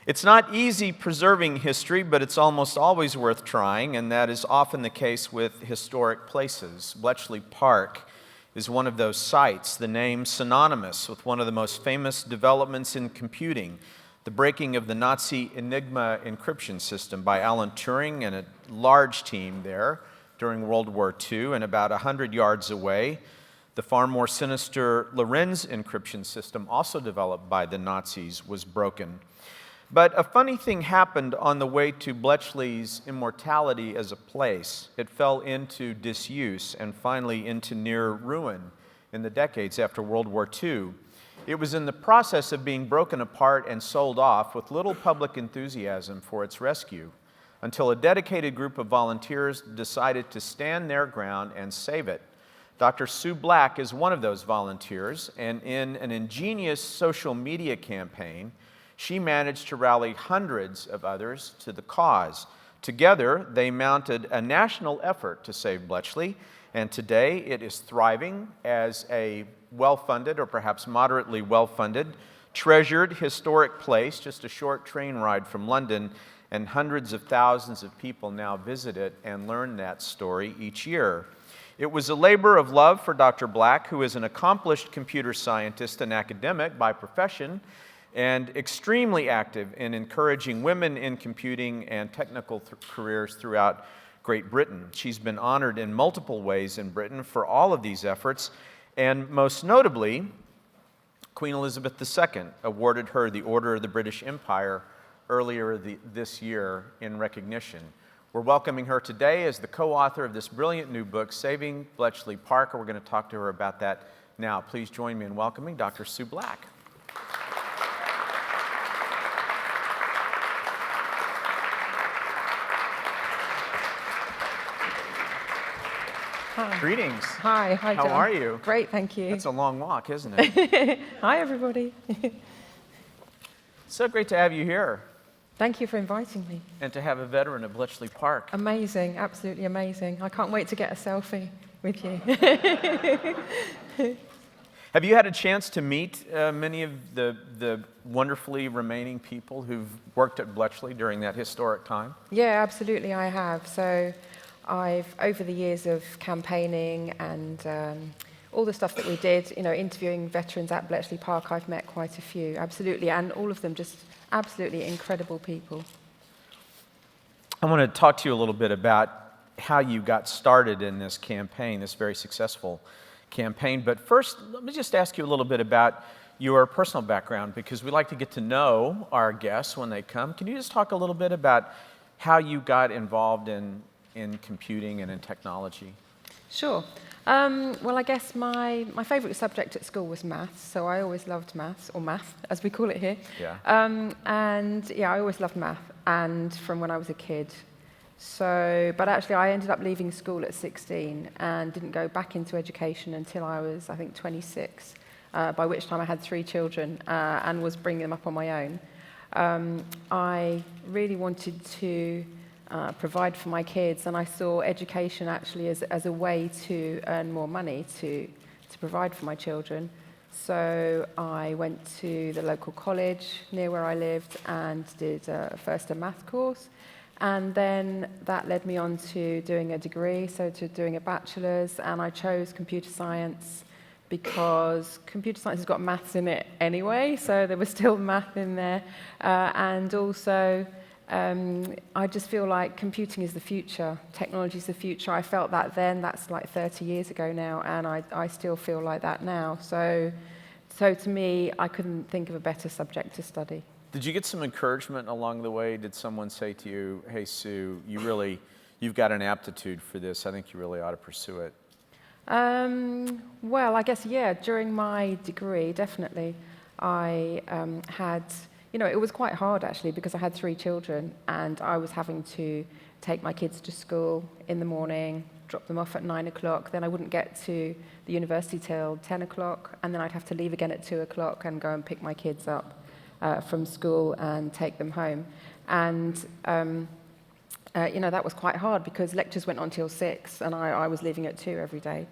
It's not easy preserving history, but it's almost always worth trying, and that is often the case with historic places. Bletchley Park is one of those sites, the name synonymous with one of the most famous developments in computing, the breaking of the Nazi Enigma encryption system by Alan Turing and a large team there during World War II, and about 100 yards away, the far more sinister Lorenz encryption system, also developed by the Nazis, was broken. But a funny thing happened on the way to Bletchley's immortality as a place. It fell into disuse and finally into near ruin in the decades after World War II. It was in the process of being broken apart and sold off with little public enthusiasm for its rescue, until a dedicated group of volunteers decided to stand their ground and save it. Dr. Sue Black is one of those volunteers, and in an ingenious social media campaign, she managed to rally hundreds of others to the cause. Together, they mounted a national effort to save Bletchley, and today it is thriving as a well-funded, or perhaps moderately well-funded, treasured historic place, just a short train ride from London, and hundreds of thousands of people now visit it and learn that story each year. It was a labor of love for Dr. Black, who is an accomplished computer scientist and academic by profession, and extremely active in encouraging women in computing and technical careers throughout Great Britain. She's been honored in multiple ways in Britain for all of these efforts, and most notably, Queen Elizabeth II awarded her the Order of the British Empire earlier this year in recognition. We're welcoming her today as the co-author of this brilliant new book, Saving Bletchley Park, and we're going to talk to her about that now. Please join me in welcoming Dr. Sue Black. Hi. Greetings. Hi, John. How are you? Great, thank you. It's a long walk, isn't it? Hi, everybody. So great to have you here Thank you for inviting me. and to have a veteran of Bletchley Park. Amazing, absolutely amazing. I can't wait to get a selfie with you. Have you had a chance to meet many of the wonderfully remaining people who've worked at Bletchley during that historic time? Yeah, absolutely, I have. So I've, over the years of campaigning and all the stuff that we did, interviewing veterans at Bletchley Park, I've met quite a few, absolutely, and all of them just absolutely incredible people. I want to talk to you a little bit about how you got started in this campaign, this very successful campaign. But first, let me just ask you a little bit about your personal background, because we like to get to know our guests when they come. Can you just talk a little bit about how you got involved in computing and in technology? Sure. Well, I guess my favourite subject at school was maths, so I always loved maths, or math, as we call it here. Yeah. And yeah, I always loved math, and from when I was a kid. So, but actually I ended up leaving school at 16 and didn't go back into education until I was, I think, 26, by which time I had 3 children and was bringing them up on my own. I really wanted to provide for my kids, and I saw education actually as a way to earn more money to provide for my children. So I went to the local college near where I lived and did first a math course, and then that led me on to doing a degree, so to doing a bachelor's, and I chose computer science because computer science has got maths in it anyway, so there was still math in there, and also I just feel like computing is the future, technology is the future. I felt that then, that's like 30 years ago now, and I still feel like that now. So to me, I couldn't think of a better subject to study. Did you get some encouragement along the way? Did someone say to you, hey, Sue, you've got an aptitude for this. I think you really ought to pursue it? Well, I guess, yeah, during my degree, definitely, I had... it was quite hard, actually, because I had 3 children, and I was having to take my kids to school in the morning, drop them off at 9 o'clock, then I wouldn't get to the university till 10 o'clock, and then I'd have to leave again at 2 o'clock and go and pick my kids up from school and take them home. And, that was quite hard, because lectures went on till 6, and I was leaving at 2 every day.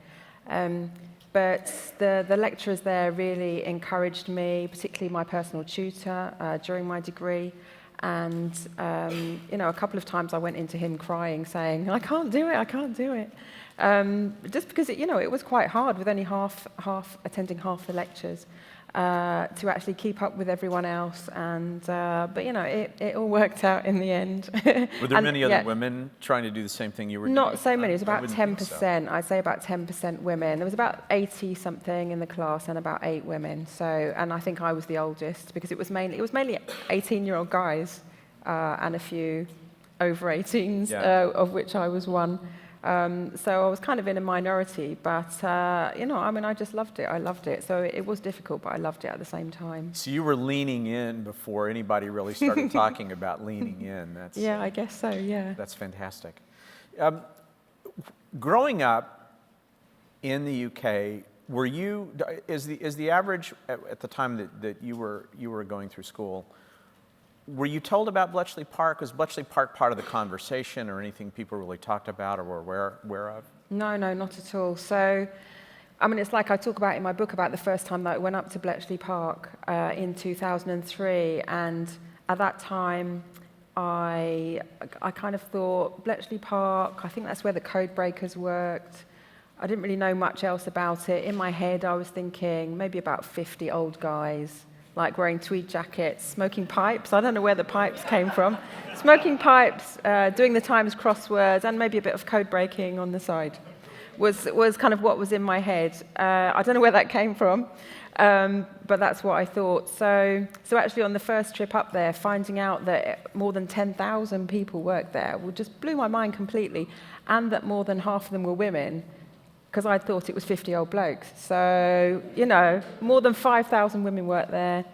But the lecturers there really encouraged me, particularly my personal tutor during my degree, And, a couple of times I went into him crying, saying, I can't do it, I can't do it. Just because, it was quite hard with only attending half the lectures to actually keep up with everyone else. And, but, it all worked out in the end. Were there many other women trying to do the same thing you were doing? Not so many. It was about 10%. So. I'd say about 10% women. There was about 80-something in the class and about 8 women. So, and I think I was the oldest because it was mainly 18-year-old guys and a few over 18s, of which I was one. So I was kind of in a minority, but, I just loved it. I loved it. So it was difficult, but I loved it at the same time. So you were leaning in before anybody really started talking about leaning in. That's, I guess so, yeah. That's fantastic. Growing up in the UK, is the average at the time that you were going through school, were you told about Bletchley Park? Was Bletchley Park part of the conversation or anything people really talked about or were aware of? No, not at all. So, it's like I talk about in my book about the first time that I went up to Bletchley Park in 2003. And at that time, I kind of thought, Bletchley Park, I think that's where the code breakers worked. I didn't really know much else about it. In my head, I was thinking maybe about 50 old guys, like wearing tweed jackets, smoking pipes. I don't know where the pipes came from. Smoking pipes, doing the Times crosswords, and maybe a bit of code breaking on the side was kind of what was in my head. I don't know where that came from, but that's what I thought. So actually on the first trip up there, finding out that more than 10,000 people worked there just blew my mind completely, and that more than half of them were women, because I thought it was 50 old blokes. So, more than 5,000 women work there.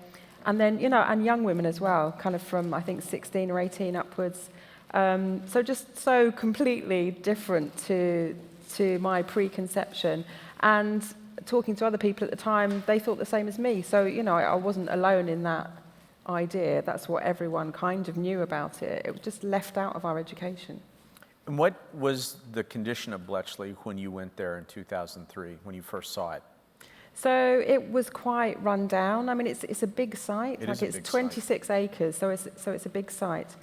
And then, and young women as well, kind of from, I think, 16 or 18 upwards. So just so completely different to my preconception. And talking to other people at the time, they thought the same as me. So, I wasn't alone in that idea. That's what everyone kind of knew about it. It was just left out of our education. And what was the condition of Bletchley when you went there in 2003, when you first saw it? So it was quite run down. It's a big site. It's 26 acres, so it's a big site.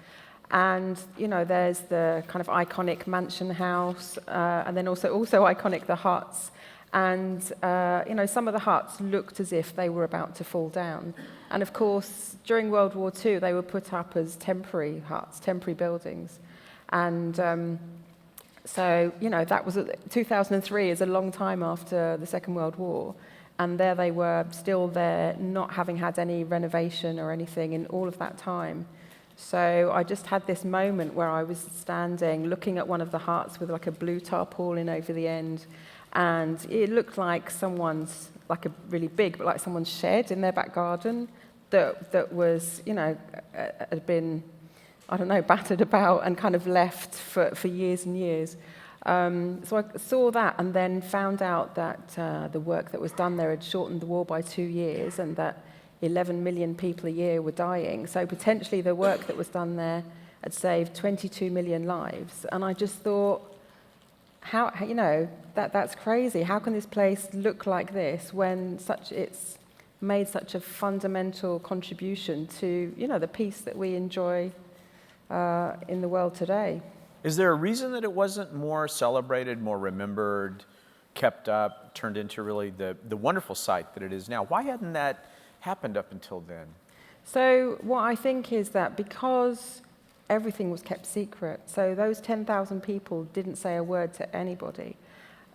And, there's the kind of iconic mansion house, and then also iconic the huts. And, some of the huts looked as if they were about to fall down. And, of course, during World War II, they were put up as temporary huts, temporary buildings. And that was 2003 is a long time after the Second World War, and there they were still there, not having had any renovation or anything in all of that time. So I just had this moment where I was standing, looking at one of the huts with like a blue tarpaulin over the end, and it looked like someone's, like a really big, but like someone's shed in their back garden that was, had been, I don't know, battered about and kind of left for years and years. So I saw that and then found out that the work that was done there had shortened the war by 2 years and that 11 million people a year were dying. So potentially the work that was done there had saved 22 million lives. And I just thought, how that's crazy. How can this place look like this when it's made such a fundamental contribution to, the peace that we enjoy in the world today? Is there a reason that it wasn't more celebrated, more remembered, kept up, turned into really the wonderful site that it is now? Why hadn't that happened up until then? So what I think is that because everything was kept secret, so those 10,000 people didn't say a word to anybody.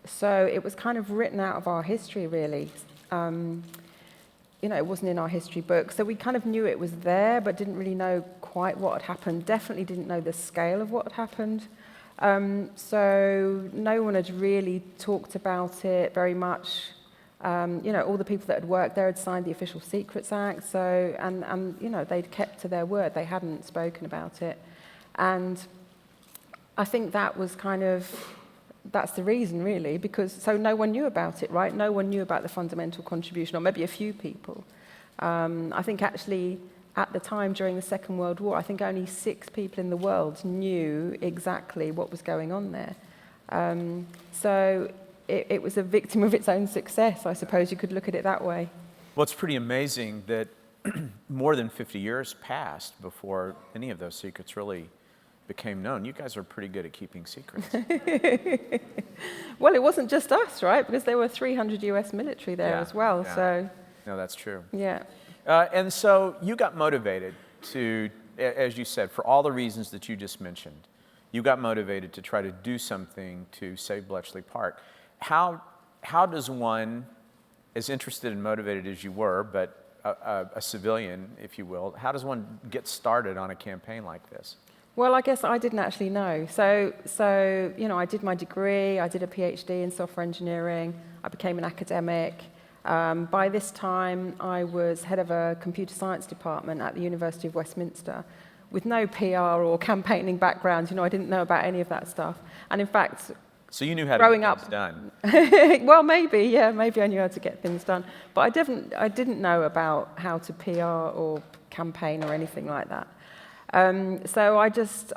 So it was kind of written out of our history, really. It wasn't in our history book. So we kind of knew it was there, but didn't really know quite what had happened. Definitely didn't know the scale of what had happened. So no one had really talked about it very much. All the people that had worked there had signed the Official Secrets Act. So, and they'd kept to their word. They hadn't spoken about it. And I think that was that's the reason, really, because so no one knew about it, right? No one knew about the fundamental contribution, or maybe a few people. I think actually at the time during the Second World War, I think only 6 people in the world knew exactly what was going on there. So it was a victim of its own success, I suppose you could look at it that way. Well, it's pretty amazing that more than 50 years passed before any of those secrets really became known. You guys are pretty good at keeping secrets. Well, it wasn't just us, right? Because there were 300 US military there Yeah, as well. yeah. So, No, that's true. yeah. And so you got motivated to, as you said, for all the reasons that you just mentioned, you got motivated to try to do something to save Bletchley Park. How does one, as interested and motivated as you were, but a civilian, if you will, how does one get started on a campaign like this? Well, I guess I didn't actually know. So you know, I did my degree, I did a PhD in software engineering, I became an academic. By this time, I was head of a computer science department at the University of Westminster with no PR or campaigning background. You know, I didn't know about any of that stuff. And in fact, so you knew how to growing get up, things done. well, maybe I knew how to get things done. But I didn't know about how to PR or campaign or anything like that. So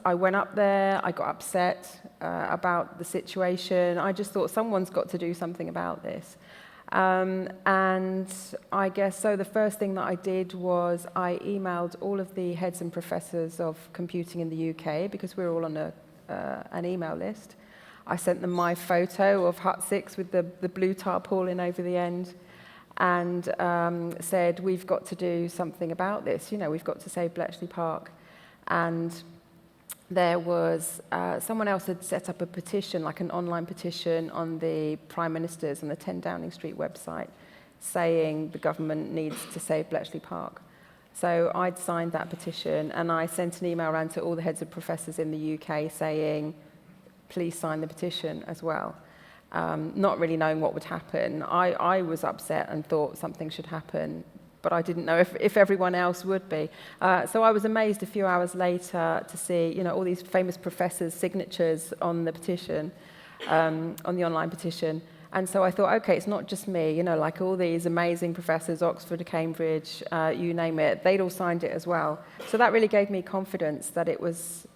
I went up there, I got upset about the situation. I just thought someone's got to do something about this. And I guess so the first thing that I did was I emailed all of the heads and professors of computing in the UK, because we're all on an email list. I sent them my photo of Hut 6 with the blue tarpaulin over the end, and said, we've got to do something about this. You know, we've got to save Bletchley Park. And there was, someone else had set up a petition, like an online petition on the Prime Minister's and the 10 Downing Street website, saying the government needs to save Bletchley Park. So I'd signed that petition, and I sent an email around to all the heads of professors in the UK saying, please sign the petition as well. Not really knowing what would happen. I was upset and thought something should happen, but I didn't know if everyone else would be. So I was amazed a few hours later to see, you know, all these famous professors' signatures on the petition, on the online petition. And so I thought, okay, it's not just me, you know, like all these amazing professors, Oxford, Cambridge, you name it, they'd all signed it as well. So that really gave me confidence that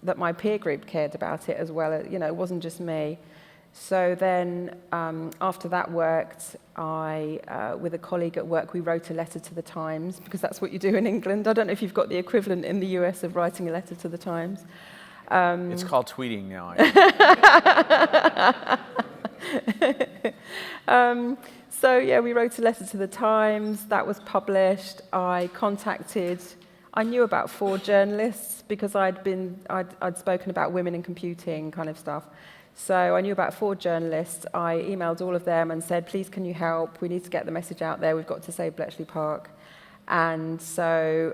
that my peer group cared about it as well, you know, it wasn't just me. So then, after that worked, with a colleague at work, we wrote a letter to the Times, because that's what you do in England. I don't know if you've got the equivalent in the US of writing a letter to the Times. It's called tweeting now. So yeah, we wrote a letter to the Times. That was published. I knew about 4 journalists, because I'd spoken about women in computing kind of stuff. So I knew about 4 journalists. I emailed all of them and said, please, can you help? We need to get the message out there. We've got to save Bletchley Park. And so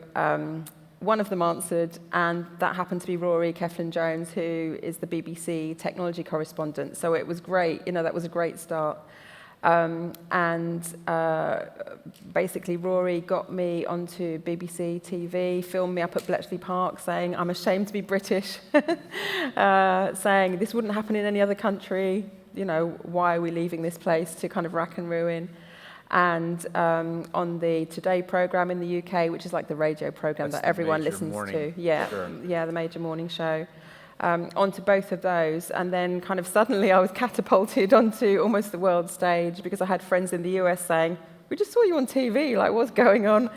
one of them answered, and that happened to be Rory Keflin-Jones, who is the BBC technology correspondent. So it was great. You know, that was a great start. Basically, Rory got me onto BBC TV, filmed me up at Bletchley Park saying, I'm ashamed to be British, saying this wouldn't happen in any other country, you know, why are we leaving this place to kind of rack and ruin? And on the Today programme in the UK, which is like the radio programme that everyone listens to. Yeah, sure. Yeah, the major morning show. Onto both of those, and then kind of suddenly I was catapulted onto almost the world stage, because I had friends in the US saying, we just saw you on TV, like what's going on,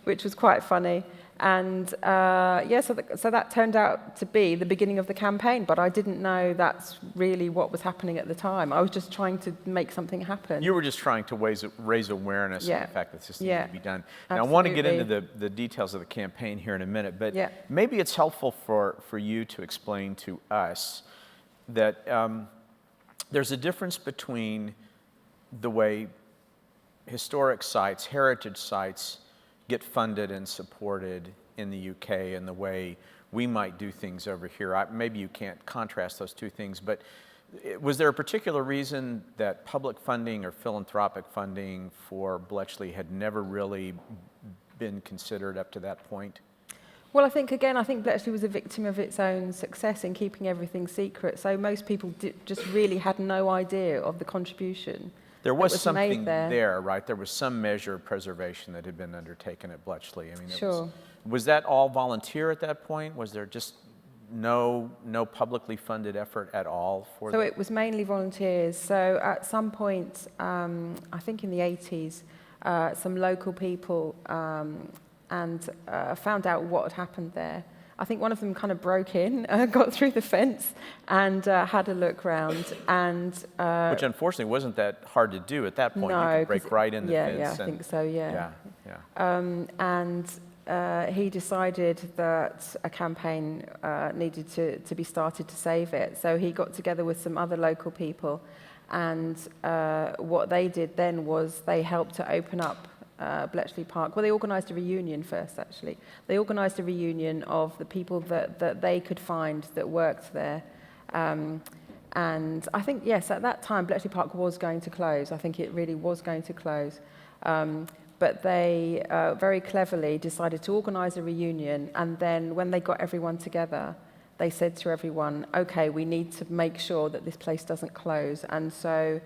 which was quite funny. And so that turned out to be the beginning of the campaign, but I didn't know that's really what was happening at the time. I was just trying to make something happen. You were just trying to raise awareness of the fact that this needed to be done. Now, absolutely. I want to get into the details of the campaign here in a minute, but maybe it's helpful for you to explain to us that there's a difference between the way historic sites, heritage sites, get funded and supported in the UK and the way we might do things over here. Maybe you can't contrast those two things, but was there a particular reason that public funding or philanthropic funding for Bletchley had never really been considered up to that point? Well, I think Bletchley was a victim of its own success in keeping everything secret, so most people just really had no idea of the contribution. There was something there, right? There was some measure of preservation that had been undertaken at Bletchley. I mean, sure. Was that all volunteer at that point? Was there just no publicly funded effort at all for So it was mainly volunteers. So at some point, I think in the 80s, some local people, and found out what had happened there. I think one of them kind of broke in, got through the fence, and had a look round. And which unfortunately wasn't that hard to do at that point. No, you could break right in the fence. Yeah, I think so. Yeah. And he decided that a campaign needed to be started to save it. So he got together with some other local people, and what they did then was they helped to open up Bletchley Park. Well, they organised a reunion first, actually. They organised a reunion of the people that they could find that worked there. And I think, yes, at that time, Bletchley Park was going to close. I think it really was going to close. But they very cleverly decided to organise a reunion, and then when they got everyone together, they said to everyone, okay, we need to make sure that this place doesn't close. And so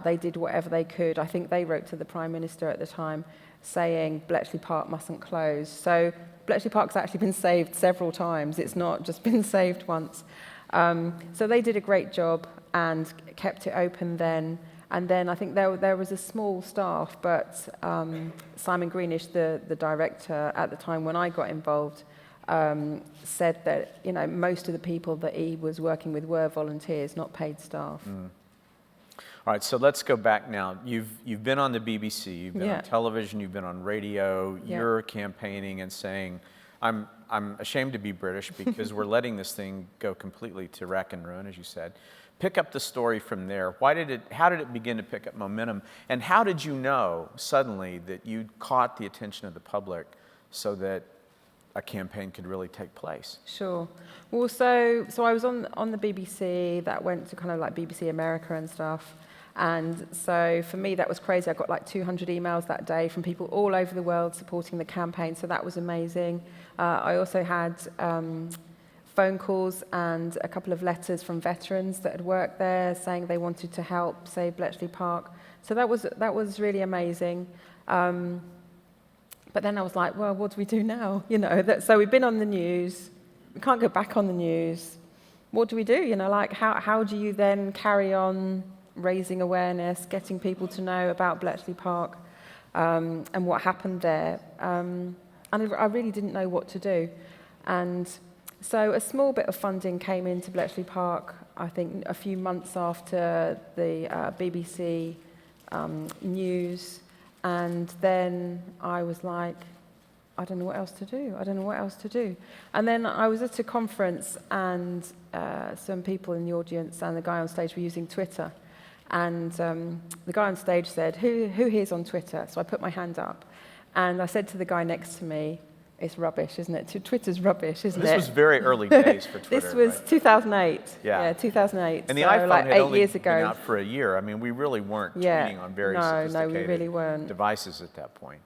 they did whatever they could. I think they wrote to the Prime Minister at the time saying Bletchley Park mustn't close. So Bletchley Park's actually been saved several times. It's not just been saved once. So they did a great job and kept it open then. And then I think there was a small staff, but Simon Greenish, the director at the time when I got involved, said that most of the people that he was working with were volunteers, not paid staff. All right, so let's go back now. You've been on the BBC, you've been on television, you've been on radio. You're campaigning and saying, I'm ashamed to be British because we're letting this thing go completely to wreck and ruin, as you said. Pick up the story from there. How did it begin to pick up momentum? And how did you know suddenly that you'd caught the attention of the public so that a campaign could really take place? Sure. Well, so I was on the BBC. That went to kind of like BBC America and stuff. And so for me, that was crazy. I got like 200 emails that day from people all over the world supporting the campaign. So that was amazing. I also had phone calls and a couple of letters from veterans that had worked there saying they wanted to help save Bletchley Park. So that was really amazing. But then I was like, well, what do we do now? So we've been on the news. We can't go back on the news. What do we do? How do you then carry on raising awareness, getting people to know about Bletchley Park and what happened there? And I really didn't know what to do. And so a small bit of funding came into Bletchley Park, I think a few months after the BBC news. And then I was like, I don't know what else to do. And then I was at a conference, and some people in the audience and the guy on stage were using Twitter. And the guy on stage said, who here's on Twitter? So I put my hand up. And I said to the guy next to me, it's rubbish, isn't it? Twitter's rubbish, isn't it? This was very early days for Twitter. This was 2008. Yeah, 2008. And the so iPhone like had 8 only years ago. been out for a year. I mean, we really weren't tweeting on very sophisticated we really weren't. devices at that point.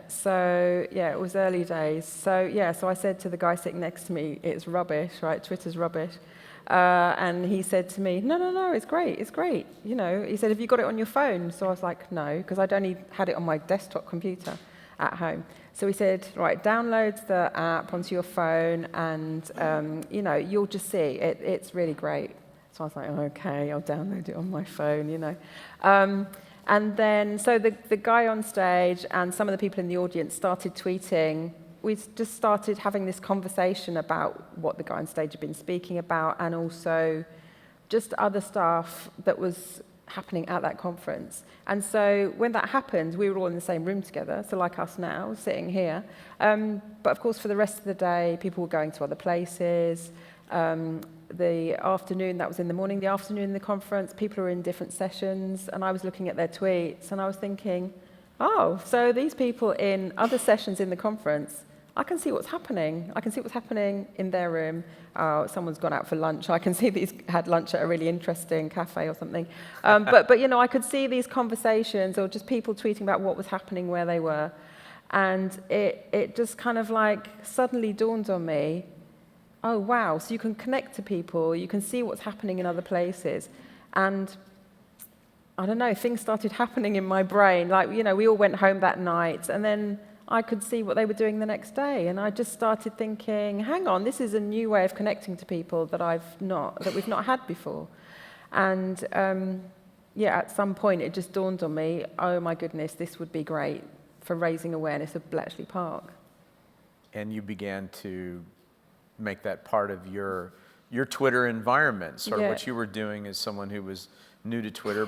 So it was early days. So I said to the guy sitting next to me, it's rubbish, right? Twitter's rubbish. And he said to me, no, it's great. He said, have you got it on your phone? So I was like, no, because I'd only had it on my desktop computer at home. So he said, right, download the app onto your phone, and you'll just see it's really great. So I was like, okay, I'll download it on my phone, And then, so the guy on stage and some of the people in the audience started tweeting. We just started having this conversation about what the guy on stage had been speaking about, and also just other stuff that was happening at that conference. And so when that happened, we were all in the same room together, so like us now, sitting here. But of course, for the rest of the day, people were going to other places. The afternoon, that was in the morning, the afternoon in the conference, people were in different sessions, and I was looking at their tweets, and I was thinking, oh, so these people in other sessions in the conference, I can see what's happening. I can see what's happening in their room. Someone's gone out for lunch. I can see these had lunch at a really interesting cafe or something. But I could see these conversations or just people tweeting about what was happening where they were. And it just kind of like suddenly dawned on me, oh, wow, so you can connect to people. You can see what's happening in other places. And I don't know, things started happening in my brain. Like, we all went home that night, and then I could see what they were doing the next day, and I just started thinking, hang on, this is a new way of connecting to people that we've not had before. And yeah, at some point it just dawned on me, oh my goodness, this would be great for raising awareness of Bletchley Park. And you began to make that part of your Twitter environment, sort of what you were doing as someone who was new to Twitter,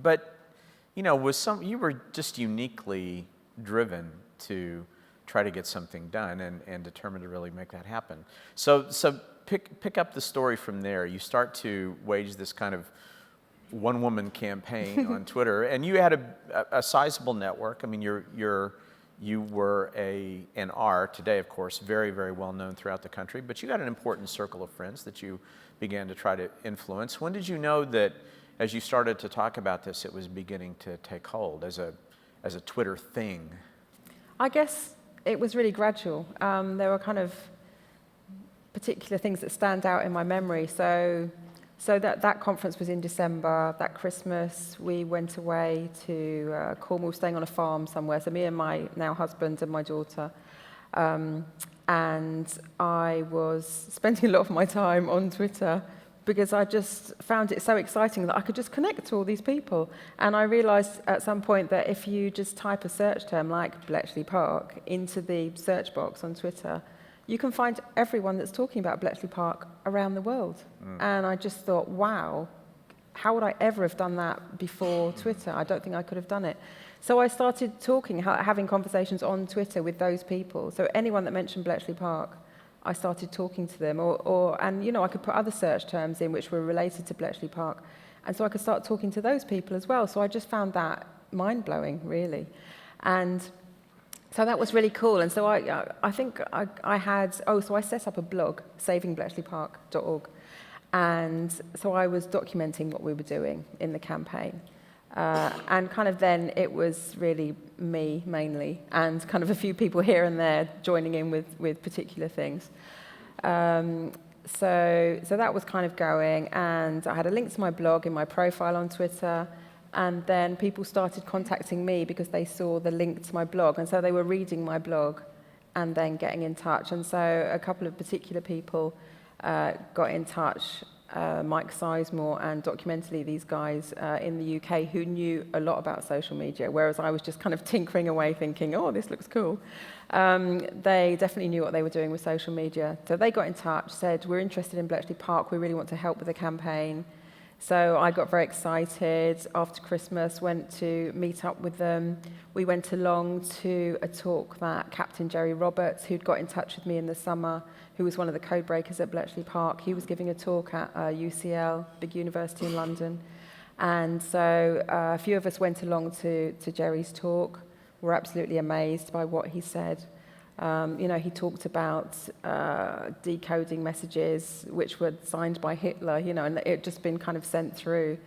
but you know, you were just uniquely driven to try to get something done and determined to really make that happen. So pick up the story from there. You start to wage this kind of one-woman campaign on Twitter, and you had a sizable network. I mean, you were and are today, of course, very, very well known throughout the country, but you had an important circle of friends that you began to try to influence. When did you know that, as you started to talk about this, it was beginning to take hold as a Twitter thing? I guess it was really gradual. There were kind of particular things that stand out in my memory. So that conference was in December. That Christmas, we went away to Cornwall, staying on a farm somewhere. So me and my now husband and my daughter. And I was spending a lot of my time on Twitter because I just found it so exciting that I could just connect to all these people. And I realized at some point that if you just type a search term like Bletchley Park into the search box on Twitter, you can find everyone that's talking about Bletchley Park around the world. And I just thought, wow, how would I ever have done that before Twitter? I don't think I could have done it. So I started having conversations on Twitter with those people. So anyone that mentioned Bletchley Park, I started talking to them. And you know, I could put other search terms in which were related to Bletchley Park. And so I could start talking to those people as well. So I just found that mind-blowing, really. And so that was really cool. And so I think I had, so I set up a blog, savingbletchleypark.org. And so I was documenting what we were doing in the campaign. And kind of then it was really me mainly, and kind of a few people here and there joining in with particular things. So that was kind of going, and I had a link to my blog in my profile on Twitter. And then people started contacting me because they saw the link to my blog. And so they were reading my blog and then getting in touch. And so a couple of particular people got in touch, Mike Sizemore and Documentally, these guys in the UK who knew a lot about social media, whereas I was just kind of tinkering away thinking, oh, this looks cool. They definitely knew what they were doing with social media. So they got in touch, said, we're interested in Bletchley Park. We really want to help with the campaign. So I got very excited. After Christmas, went to meet up with them. We went along to a talk that Captain Jerry Roberts, who'd got in touch with me in the summer, who was one of the code breakers at Bletchley Park, he was giving a talk at UCL, big university in London. And so a few of us went along to Jerry's talk. We're absolutely amazed by what he said. You know, he talked about decoding messages which were signed by Hitler, you know, and it had just been kind of sent through.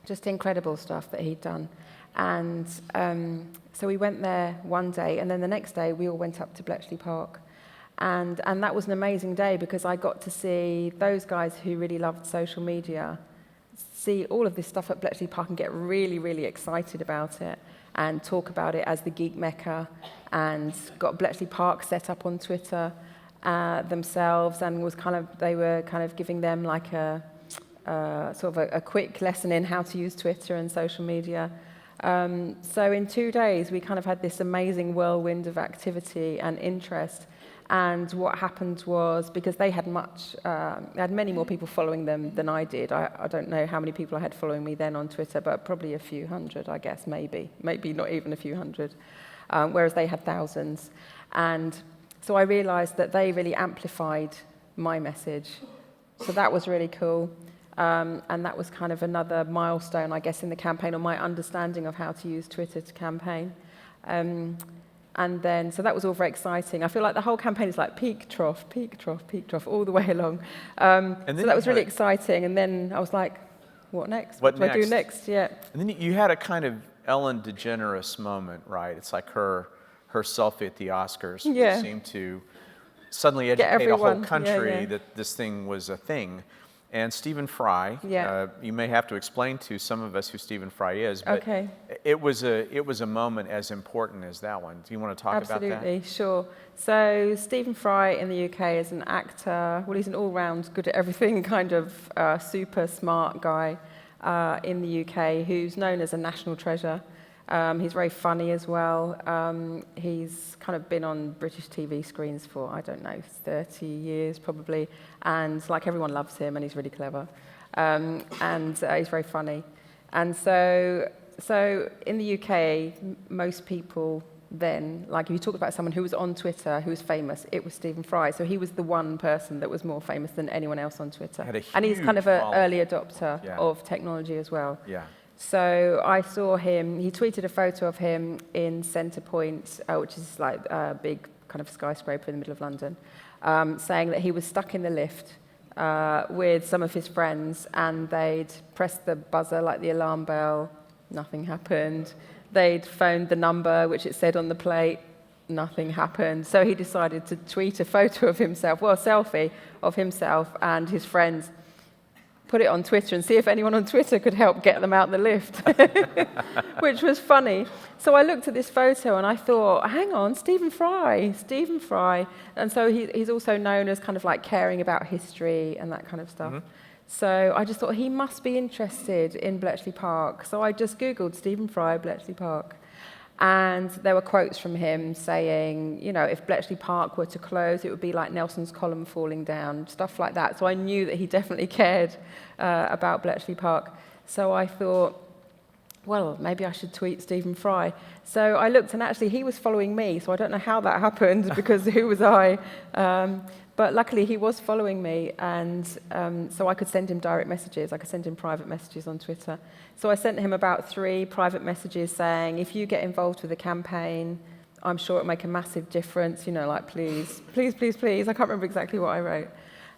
Just incredible stuff that he'd done. And so we went there one day, and then the next day we all went up to Bletchley Park. And that was an amazing day because I got to see those guys who really loved social media see all of this stuff at Bletchley Park and get really, really excited about it and talk about it as the geek mecca, and got Bletchley Park set up on Twitter themselves, and they were kind of giving them like a sort of a quick lesson in how to use Twitter and social media. So in 2 days, we kind of had this amazing whirlwind of activity and interest. And what happened was, because they had many more people following them than I did. I don't know how many people I had following me then on Twitter, but probably a few hundred, I guess, maybe not even a few hundred, whereas they had thousands. And so I realized that they really amplified my message. So that was really cool. And that was kind of another milestone, I guess, in the campaign, or my understanding of how to use Twitter to campaign. And then, so that was all very exciting. I feel like the whole campaign is like peak, trough, all the way along. So that was really exciting. And then I was like, what next? What do I do next? Yeah. And then you had a kind of Ellen DeGeneres moment, right? It's like her selfie at the Oscars. Yeah. Seemed to suddenly educate a whole country that this thing was a thing. And Stephen Fry, you may have to explain to some of us who Stephen Fry is, but it was a moment as important as that one. Do you want to talk about that? Absolutely, sure. So Stephen Fry in the UK is an actor. Well, he's an all-round good at everything kind of super smart guy. in the UK who's known as a national treasure. He's very funny as well. He's kind of been on British TV screens for, I don't know, 30 years probably. And like everyone loves him and he's really clever. And he's very funny. And so in the UK, most people then, like if you talk about someone who was on Twitter, who was famous, it was Stephen Fry. So he was the one person that was more famous than anyone else on Twitter. And he's kind of an early adopter of technology as well. Yeah. So I saw him, he tweeted a photo of him in Centre Point, which is like a big kind of skyscraper in the middle of London, saying that he was stuck in the lift with some of his friends and they'd pressed the buzzer, like the alarm bell, nothing happened. They'd phoned the number, which it said on the plate, nothing happened. So he decided to tweet a photo of himself, well, a selfie of himself and his friends, put it on Twitter and see if anyone on Twitter could help get them out the lift, which was funny. So I looked at this photo and I thought, hang on, Stephen Fry. And so he's also known as kind of like caring about history and that kind of stuff. Mm-hmm. So I just thought he must be interested in Bletchley Park. So I just Googled Stephen Fry, Bletchley Park. And there were quotes from him saying, you know, if Bletchley Park were to close, it would be like Nelson's column falling down, stuff like that. So I knew that he definitely cared about Bletchley Park. So I thought, well, maybe I should tweet Stephen Fry. So I looked, and actually he was following me, so I don't know how that happened, because who was I? But luckily he was following me, and so I could send him direct messages. I could send him private messages on Twitter. So I sent him about 3 private messages saying, if you get involved with the campaign, I'm sure it'll make a massive difference, you know, like please, please, please, please. I can't remember exactly what I wrote.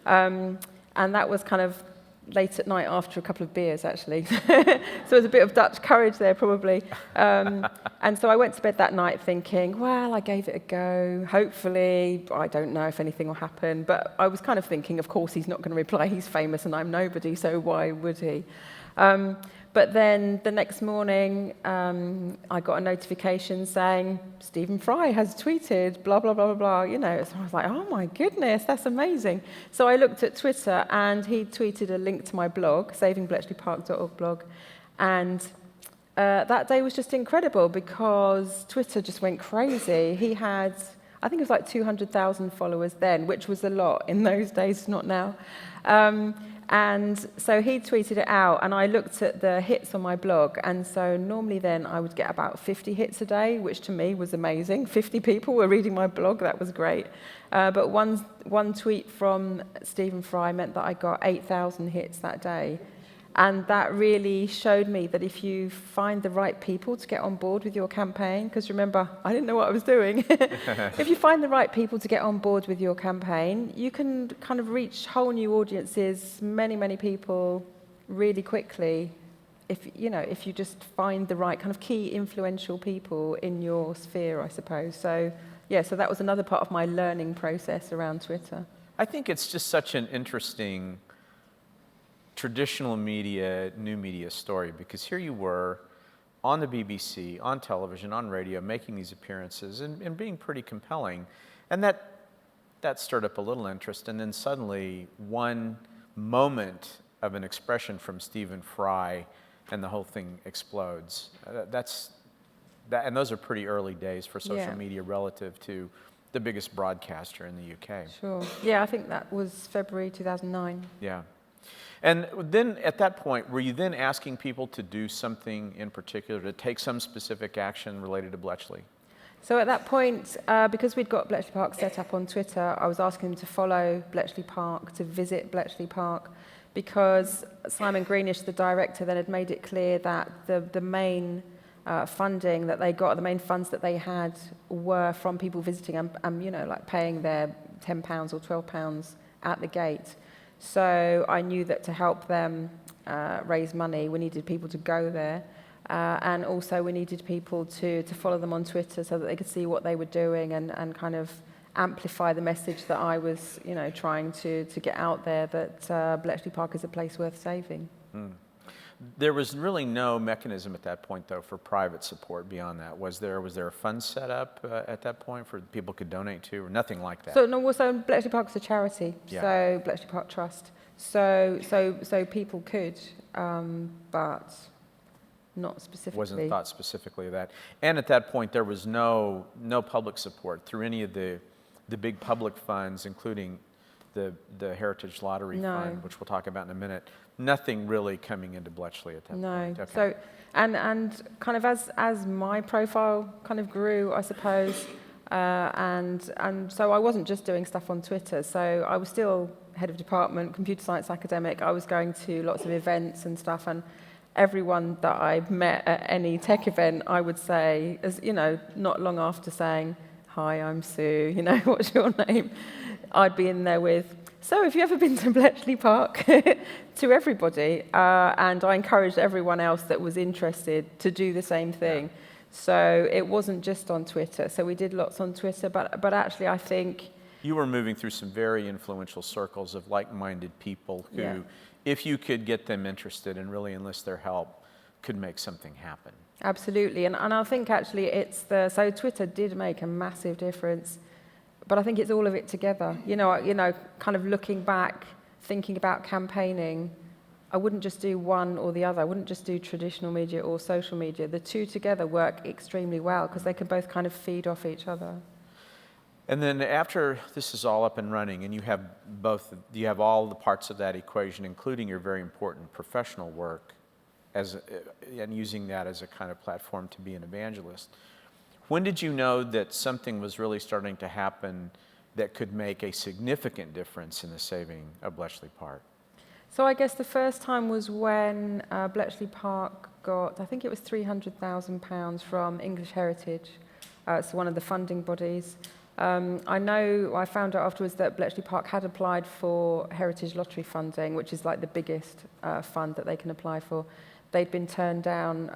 And that was kind of late at night after a couple of beers, actually. So it was a bit of Dutch courage there, probably. And so I went to bed that night thinking, well, I gave it a go. Hopefully, I don't know if anything will happen. But I was kind of thinking, of course, he's not going to reply. He's famous and I'm nobody, so why would he? But then the next morning, I got a notification saying, Stephen Fry has tweeted, blah, blah, blah, blah, blah, you know. So I was like, oh my goodness, that's amazing. So I looked at Twitter and he tweeted a link to my blog, savingbletchleypark.org blog. And that day was just incredible because Twitter just went crazy. He had, I think it was like 200,000 followers then, which was a lot in those days, not now. And so he tweeted it out, and I looked at the hits on my blog, and so normally then I would get about 50 hits a day, which to me was amazing. 50 people were reading my blog, that was great. But one tweet from Stephen Fry meant that I got 8,000 hits that day. And that really showed me that if you find the right people to get on board with your campaign, because remember, I didn't know what I was doing. If you find the right people to get on board with your campaign, you can kind of reach whole new audiences, many, many people really quickly, if you just find the right kind of key influential people in your sphere, I suppose. So, yeah, so that was another part of my learning process around Twitter. I think it's just such an interesting traditional media, new media story, because here you were on the BBC, on television, on radio, making these appearances and being pretty compelling. And that stirred up a little interest, and then suddenly one moment of an expression from Stephen Fry and the whole thing explodes. And those are pretty early days for social media relative to the biggest broadcaster in the UK. Sure. Yeah, I think that was February 2009. Yeah. And then at that point, were you then asking people to do something in particular, to take some specific action related to Bletchley? So at that point, because we'd got Bletchley Park set up on Twitter, I was asking them to follow Bletchley Park, to visit Bletchley Park, because Simon Greenish, the director, then had made it clear that the main funding that they got, the main funds that they had were from people visiting and like paying their £10 or £12 at the gate. So I knew that to help them raise money, we needed people to go there. And also we needed people to follow them on Twitter so that they could see what they were doing and kind of amplify the message that I was, trying to get out there, that Bletchley Park is a place worth saving. Mm. There was really no mechanism at that point, though, for private support beyond that. Was there a fund set up at that point for people could donate to, or nothing like that? So Bletchley Park is a charity, so Bletchley Park Trust. So people could, but not specifically. Wasn't thought specifically of that. And at that point, there was no public support through any of the big public funds, including the Heritage Lottery Fund, which we'll talk about in a minute. Nothing really coming into Bletchley at that point. Okay. So, and kind of as my profile kind of grew, I suppose, and so I wasn't just doing stuff on Twitter. So I was still head of department, computer science academic. I was going to lots of events and stuff, and everyone that I met at any tech event, I would say, as you know, not long after saying, "Hi, I'm Sue. You know, what's your name?" I'd be in there with, "So, have you ever been to Bletchley Park?" to everybody, and I encouraged everyone else that was interested to do the same thing. Yeah. So it wasn't just on Twitter. So we did lots on Twitter, but actually, I think you were moving through some very influential circles of like-minded people who, if you could get them interested and really enlist their help, could make something happen. Absolutely, and I think actually so Twitter did make a massive difference, but I think it's all of it together. You know, kind of looking back, thinking about campaigning, I wouldn't just do one or the other. I wouldn't just do traditional media or social media. The two together work extremely well because they can both kind of feed off each other. And then after this is all up and running, and you have all the parts of that equation, including your very important professional work, and using that as a kind of platform to be an evangelist. When did you know that something was really starting to happen that could make a significant difference in the saving of Bletchley Park? So I guess the first time was when Bletchley Park got, I think it was £300,000 from English Heritage, so one of the funding bodies. I found out afterwards that Bletchley Park had applied for Heritage Lottery funding, which is like the biggest fund that they can apply for. They'd been turned down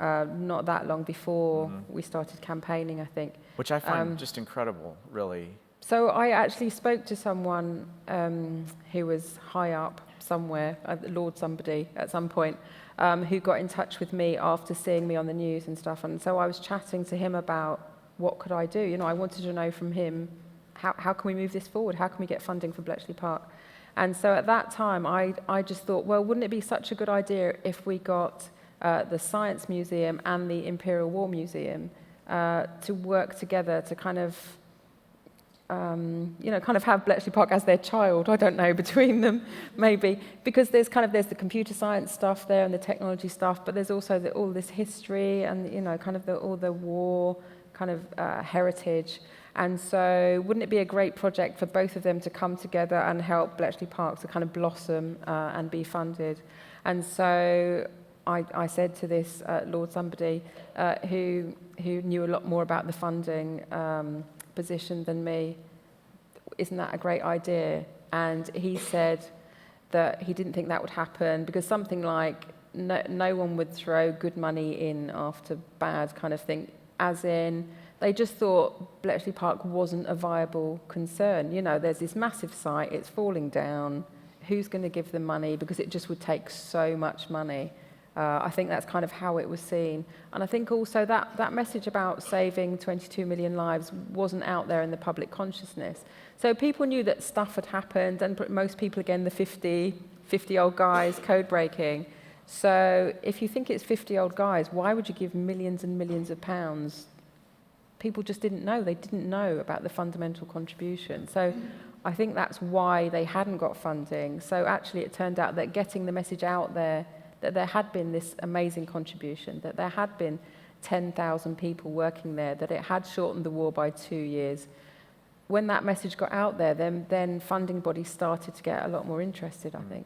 not that long before we started campaigning, I think. Which I find just incredible, really. So I actually spoke to someone who was high up somewhere, Lord somebody at some point, who got in touch with me after seeing me on the news and stuff. And so I was chatting to him about what could I do. You know, I wanted to know from him, how can we move this forward? How can we get funding for Bletchley Park? And so at that time, I just thought, well, wouldn't it be such a good idea if we got the Science Museum and the Imperial War Museum to work together to kind of, kind of have Bletchley Park as their child, I don't know, between them, maybe. Because there's the computer science stuff there and the technology stuff, but there's also all this history and, all the war kind of heritage. And so wouldn't it be a great project for both of them to come together and help Bletchley Park to kind of blossom and be funded? And so I said to this Lord somebody who knew a lot more about the funding position than me, isn't that a great idea? And he said that he didn't think that would happen because something like no one would throw good money in after bad kind of thing, as in they just thought Bletchley Park wasn't a viable concern. You know, there's this massive site, it's falling down, who's going to give them money? Because it just would take so much money. I think that's kind of how it was seen. And I think also that message about saving 22 million lives wasn't out there in the public consciousness. So people knew that stuff had happened, and most people, again, the 50-old guys code breaking. So if you think it's 50-old guys, why would you give millions and millions of pounds? People just didn't know. They didn't know about the fundamental contribution. So I think that's why they hadn't got funding. So actually it turned out that getting the message out there, that there had been this amazing contribution, that there had been 10,000 people working there, that it had shortened the war by 2 years. When that message got out there, then funding bodies started to get a lot more interested, I think.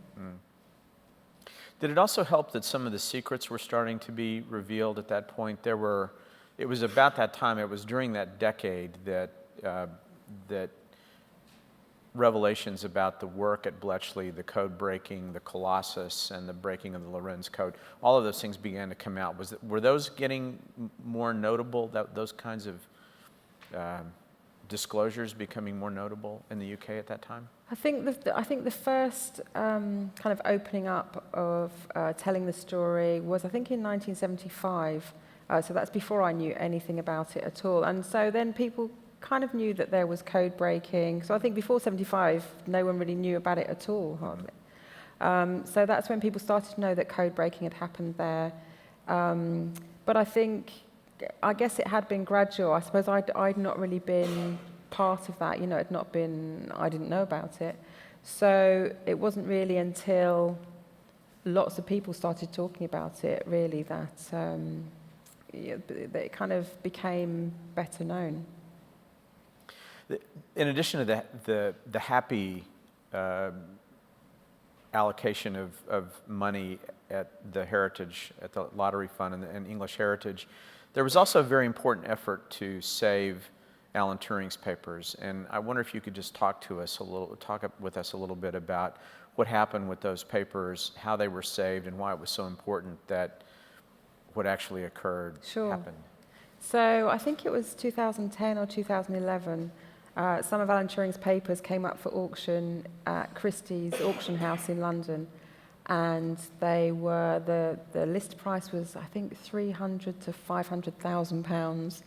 Did it also help that some of the secrets were starting to be revealed at that point? It was about that time, it was during that decade that revelations about the work at Bletchley, the code breaking, the Colossus, and the breaking of the Lorenz Code, all of those things began to come out. Were those getting more notable, those kinds of disclosures becoming more notable in the UK at that time? I think the first kind of opening up of telling the story was, I think, in 1975. So that's before I knew anything about it at all. And so then people kind of knew that there was code breaking. So I think before 75, no one really knew about it at all, hardly. So that's when people started to know that code breaking had happened there. But I guess it had been gradual. I suppose I'd not really been part of that, I didn't know about it. So it wasn't really until lots of people started talking about it, really, that it kind of became better known. In addition to the happy allocation of money at the Heritage, at the Lottery Fund and English Heritage, there was also a very important effort to save Alan Turing's papers. And I wonder if you could just talk with us a little bit about what happened with those papers, how they were saved, and why it was so important that what actually occurred happened. So I think it was 2010 or 2011. Some of Alan Turing's papers came up for auction at Christie's auction house in London, and they were the list price was, I think, £300,000 to £500,000,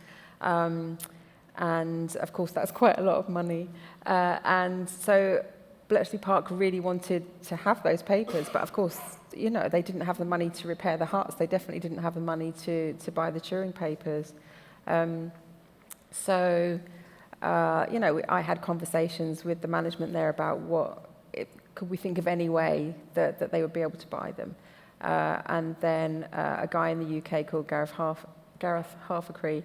and of course that's quite a lot of money. And so Bletchley Park really wanted to have those papers, but of course, they didn't have the money to repair the huts. They definitely didn't have the money to buy the Turing papers. I had conversations with the management there about could we think of any way that they would be able to buy them. And then a guy in the UK called Gareth Harfacree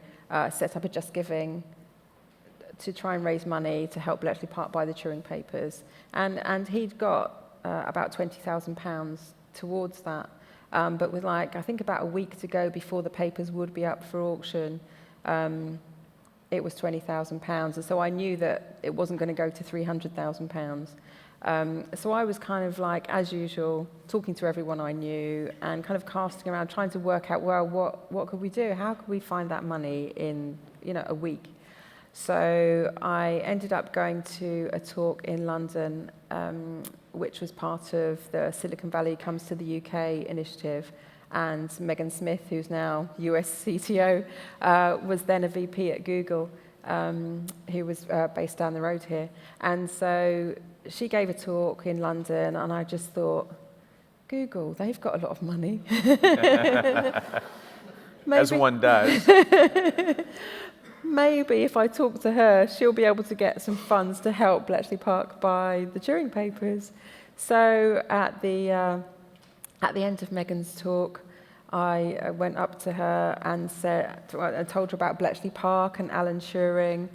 set up a Just Giving to try and raise money to help Bletchley Park buy the Turing papers. And he'd got about £20,000 towards that. But with I think about a week to go before the papers would be up for auction, it was £20,000. And so I knew that it wasn't going to go to £300,000. So I was kind of as usual, talking to everyone I knew and kind of casting around, trying to work out, well, what could we do? How could we find that money in, a week? So I ended up going to a talk in London, which was part of the Silicon Valley Comes to the UK initiative. And Megan Smith, who's now US CTO, was then a VP at Google, who was based down the road here. And so she gave a talk in London, and I just thought, Google, they've got a lot of money. As one does. Maybe if I talk to her, she'll be able to get some funds to help Bletchley Park buy the Turing papers. So at the end of Megan's talk, I went up to her and told her about Bletchley Park and Alan Turing,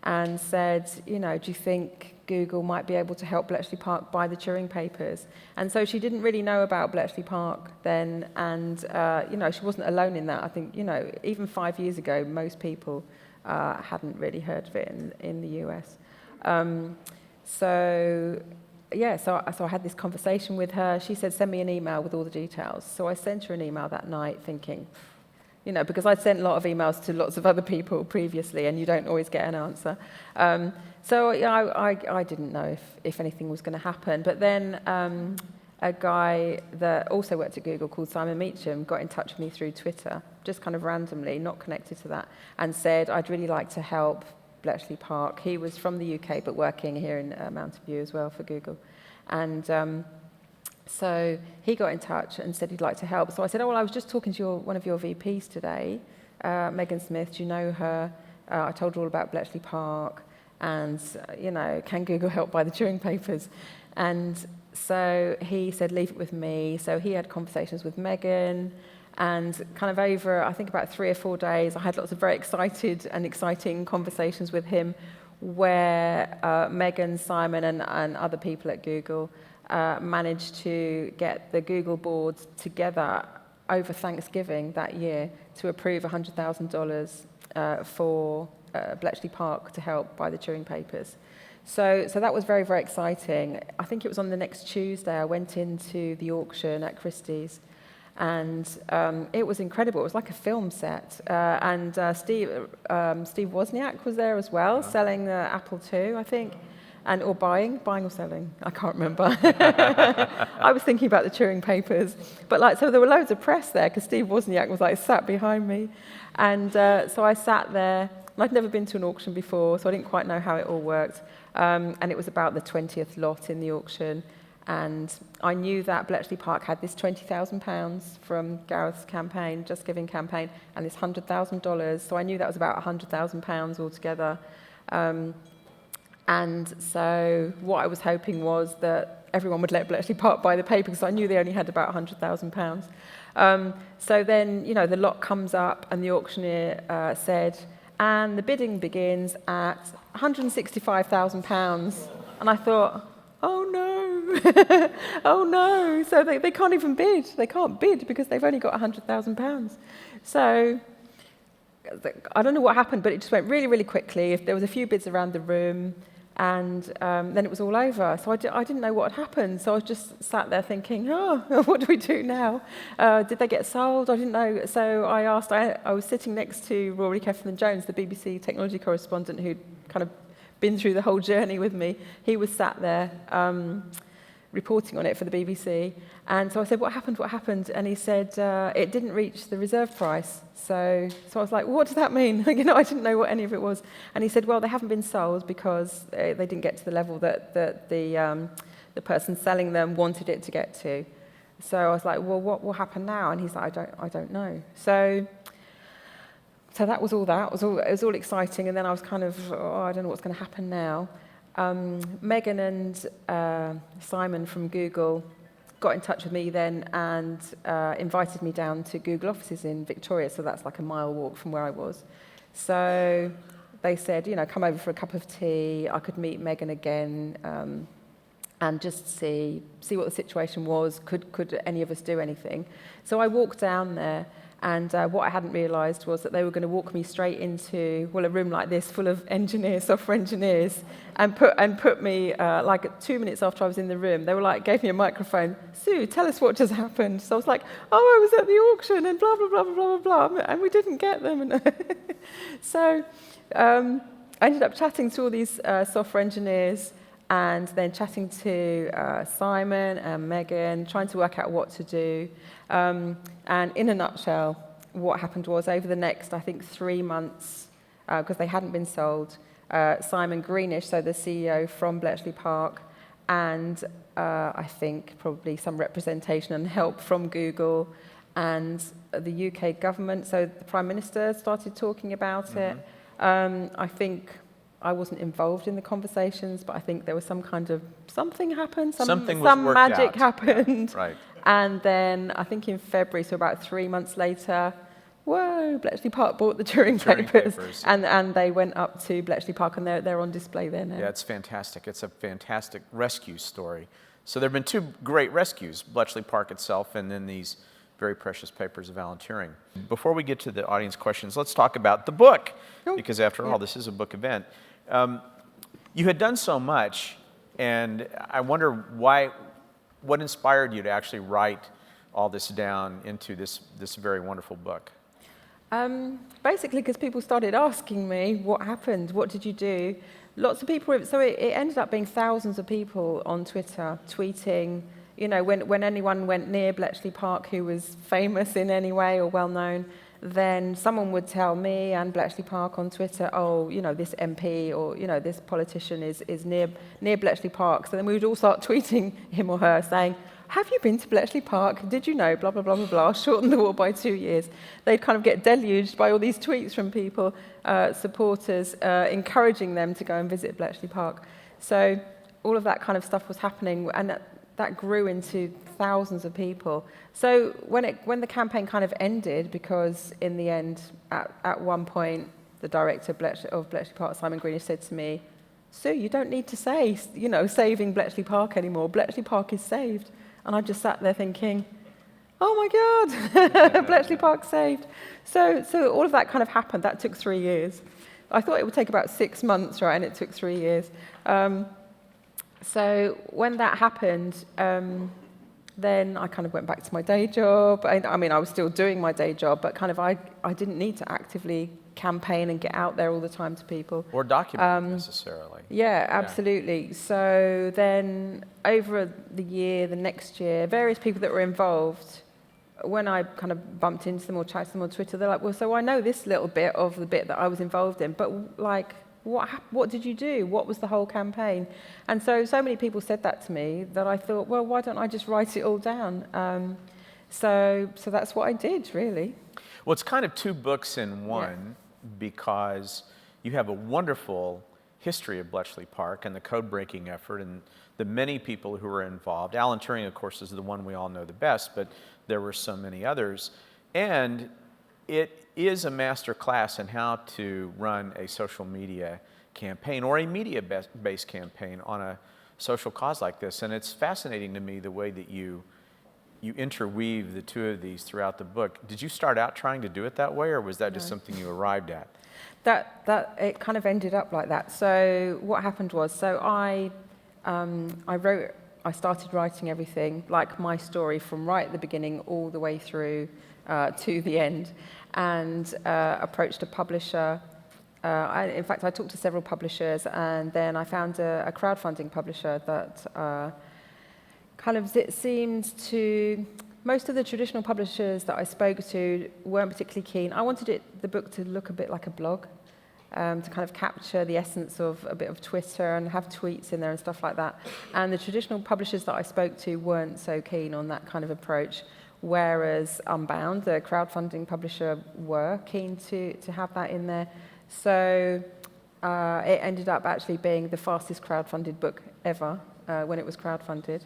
and said, do you think Google might be able to help Bletchley Park buy the Turing papers? And so she didn't really know about Bletchley Park then, and she wasn't alone in that. I think even 5 years ago, most people hadn't really heard of it in the US. So I had this conversation with her. She said, send me an email with all the details. So I sent her an email that night thinking, because I'd sent a lot of emails to lots of other people previously, and you don't always get an answer. I didn't know if anything was going to happen. But then a guy that also worked at Google called Simon Meacham got in touch with me through Twitter, just kind of randomly, not connected to that, and said, I'd really like to help Bletchley Park. He was from the UK, but working here in Mountain View as well for Google. And so he got in touch and said he'd like to help. So I said, I was just talking to one of your VPs today, Megan Smith. Do you know her? I told her all about Bletchley Park. And, can Google help buy the Turing papers? And so he said, leave it with me. So he had conversations with Megan. And kind of over, I think about 3 or 4 days, I had lots of very excited and exciting conversations with him where Megan, Simon, and other people at Google managed to get the Google board together over Thanksgiving that year to approve $100,000 for Bletchley Park to help buy the Turing papers. So that was very, very exciting. I think it was on the next Tuesday I went into the auction at Christie's. And it was incredible. It was like a film set. And Steve Wozniak was there as well, selling the Apple II, I think, or buying or selling. I can't remember. I was thinking about the Turing papers. But so there were loads of press there because Steve Wozniak was sat behind me. And so I sat there. And I'd never been to an auction before, so I didn't quite know how it all worked. And it was about the 20th lot in the auction. And I knew that Bletchley Park had this £20,000 from Gareth's campaign, Just Giving campaign, and this $100,000. So I knew that was about £100,000 altogether. And so what I was hoping was that everyone would let Bletchley Park buy the paper, because I knew they only had about £100,000. So then, the lot comes up and the auctioneer said, and the bidding begins at £165,000. And I thought, oh no, oh no. So they can't even bid. They can't bid because they've only got £100,000. So I don't know what happened, but it just went really, really quickly. There was a few bids around the room, and then it was all over. So I didn't know what had happened. So I was just sat there thinking, oh, what do we do now? Did they get sold? I didn't know. So I asked, I was sitting next to Rory Keffin-Jones, the BBC technology correspondent who'd kind of been through the whole journey with me. He was sat there reporting on it for the BBC. And so I said, what happened? And he said, it didn't reach the reserve price. So I was like, what does that mean? I didn't know what any of it was. And he said, well, they haven't been sold because they didn't get to the level that the person selling them wanted it to get to. So I was like, well, what will happen now? And he's like, I don't know. So that was all that. It was all exciting. And then I was kind of, I don't know what's going to happen now. Megan and Simon from Google got in touch with me then and invited me down to Google offices in Victoria, so that's like a mile walk from where I was. So they said, come over for a cup of tea. I could meet Megan again and just see what the situation was. Could any of us do anything? So I walked down there. And what I hadn't realised was that they were going to walk me straight into, a room like this full of engineers, software engineers, and put me, 2 minutes after I was in the room, they were gave me a microphone. Sue, tell us what just happened. So I was like, I was at the auction and blah, blah, blah, blah, blah, blah, blah, and we didn't get them. So I ended up chatting to all these software engineers and then chatting to Simon and Megan, trying to work out what to do. And in a nutshell, what happened was over the next, I think, 3 months, because they hadn't been sold, Simon Greenish, so the CEO from Bletchley Park, and I think probably some representation and help from Google and the UK government, so the Prime Minister started talking about it. I think I wasn't involved in the conversations, but I think there was something happened, some magic happened. Yeah, right. And then I think in February, so about 3 months later, Bletchley Park bought the Turing papers. And they went up to Bletchley Park, and they're on display there now. Yeah, it's fantastic. It's a fantastic rescue story. So there have been 2 great rescues, Bletchley Park itself and then these very precious papers of Alan Turing. Before we get to the audience questions, let's talk about the book, because after all, this is a book event. You had done so much, and I wonder what inspired you to actually write all this down into this very wonderful book? Basically, because people started asking me, what happened? What did you do? Lots of people, so it ended up being thousands of people on Twitter tweeting, when anyone went near Bletchley Park who was famous in any way or well known, then someone would tell me and Bletchley Park on Twitter, this MP or, this politician is near Bletchley Park. So then we would all start tweeting him or her saying, have you been to Bletchley Park? Did you know? Blah, blah, blah, blah, blah. Shorten the war by 2 years. They'd kind of get deluged by all these tweets from people, supporters, encouraging them to go and visit Bletchley Park. So all of that kind of stuff was happening, and that grew into thousands of people. So when the campaign kind of ended, because in the end, at one point, the director of Bletchley Park, Simon Greenish, said to me, Sue, you don't need to say, saving Bletchley Park anymore. Bletchley Park is saved. And I just sat there thinking, oh my God, Bletchley Park saved. So all of that kind of happened. That took 3 years. I thought it would take about 6 months, right? And it took 3 years. So when that happened, then I kind of went back to my day job. I mean, I was still doing my day job, but kind of I didn't need to actively campaign and get out there all the time to people. Or document necessarily. Yeah, absolutely. Yeah. So then over the next year, various people that were involved, when I kind of bumped into them or chatted to them on Twitter, they're like, well, so I know this little bit of the bit that I was involved in, but what did you do? What was the whole campaign? And so many people said that to me that I thought, well, why don't I just write it all down? So that's what I did, really. Well, it's kind of two books in one because you have a wonderful history of Bletchley Park and the code-breaking effort and the many people who were involved. Alan Turing, of course, is the one we all know the best, but there were so many others. And it is a master class in how to run a social media campaign or a media-based campaign on a social cause like this. And it's fascinating to me the way that you interweave the two of these throughout the book. Did you start out trying to do it that way, or was that just something you arrived at? That it kind of ended up like that. So what happened was, I started writing everything, like my story, from right at the beginning all the way through to the end, and approached a publisher. In fact, I talked to several publishers, and then I found a crowdfunding publisher that it seemed to... Most of the traditional publishers that I spoke to weren't particularly keen. I wanted the book to look a bit like a blog, to kind of capture the essence of a bit of Twitter and have tweets in there and stuff like that. And the traditional publishers that I spoke to weren't so keen on that kind of approach, whereas Unbound, the crowdfunding publisher, were keen to have that in there. So it ended up actually being the fastest crowdfunded book ever when it was crowdfunded.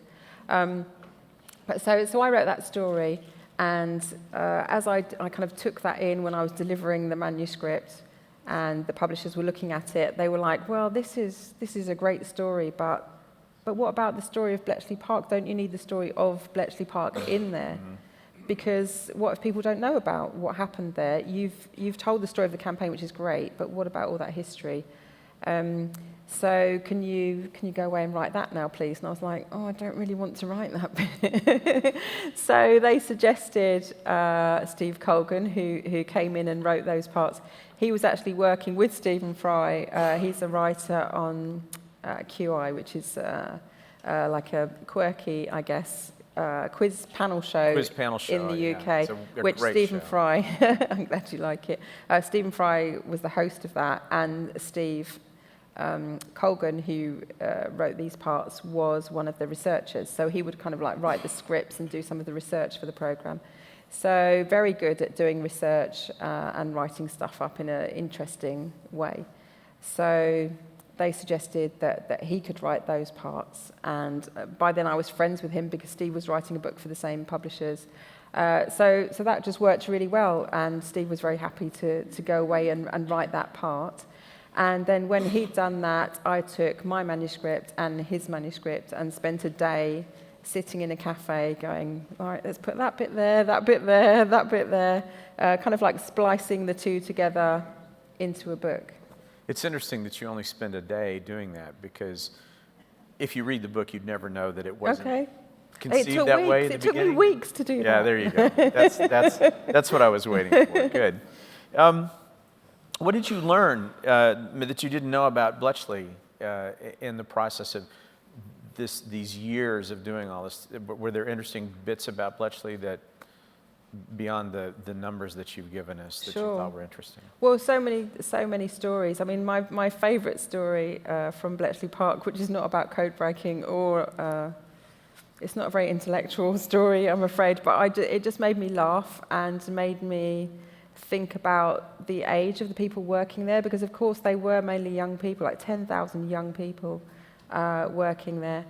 So I wrote that story, and as I kind of took that in when I was delivering the manuscript, and the publishers were looking at it, they were like, "Well, this is a great story, but what about the story of Bletchley Park? Don't you need the story of Bletchley Park in there? Because what if people don't know about what happened there? You've told the story of the campaign, which is great, but what about all that history? So can you go away and write that now, please?" And I was like, "Oh, I don't really want to write that bit." So they suggested Steve Colgan, who came in and wrote those parts. He was actually working with Stephen Fry. He's a writer on QI, which is like a quirky, I guess, quiz panel show in the UK, which Stephen Fry, I'm glad you like it. Stephen Fry was the host of that, and Steve Colgan, who wrote these parts, was one of the researchers. So he would kind of like write the scripts and do some of the research for the programme. So very good at doing research and writing stuff up in an interesting way. So they suggested that he could write those parts. And by then I was friends with him because Steve was writing a book for the same publishers. So that just worked really well. And Steve was very happy to go away and write that part. And then when he'd done that, I took my manuscript and his manuscript and spent a day sitting in a cafe going, all right, let's put that bit there, that bit there, that bit there, kind of like splicing the two together into a book. It's interesting that you only spend a day doing that, because if you read the book, you'd never know that it wasn't conceived that way in the beginning. It took me weeks to do that. Yeah, there you go. That's what I was waiting for. Good. What did you learn that you didn't know about Bletchley in the process of these years of doing all this? Were there interesting bits about Bletchley that, beyond the numbers that you've given us, that you thought were interesting? Well, so many stories. I mean, my favourite story from Bletchley Park, which is not about code breaking or it's not a very intellectual story, I'm afraid, but it just made me laugh and made me think about the age of the people working there, because of course they were mainly young people, like 10,000 young people working there.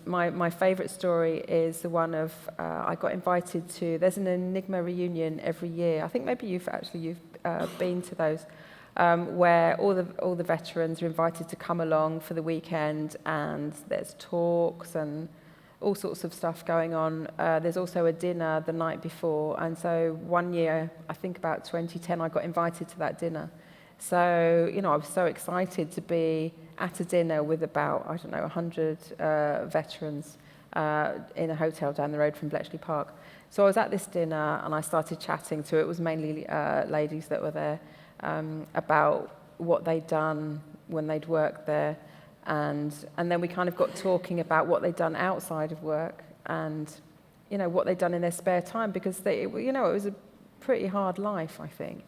My favourite story is the one of I got invited to. There's an Enigma reunion every year. I think maybe you've been to those, where all the veterans are invited to come along for the weekend, and there's talks and all sorts of stuff going on. There's also a dinner the night before, and so one year, I think about 2010, I got invited to that dinner. So, I was so excited to be at a dinner with about, 100 veterans in a hotel down the road from Bletchley Park. So I was at this dinner and I started chatting to, it was mainly ladies that were there, about what they'd done when they'd worked there. And then we kind of got talking about what they'd done outside of work and, what they'd done in their spare time, because it was a pretty hard life, I think.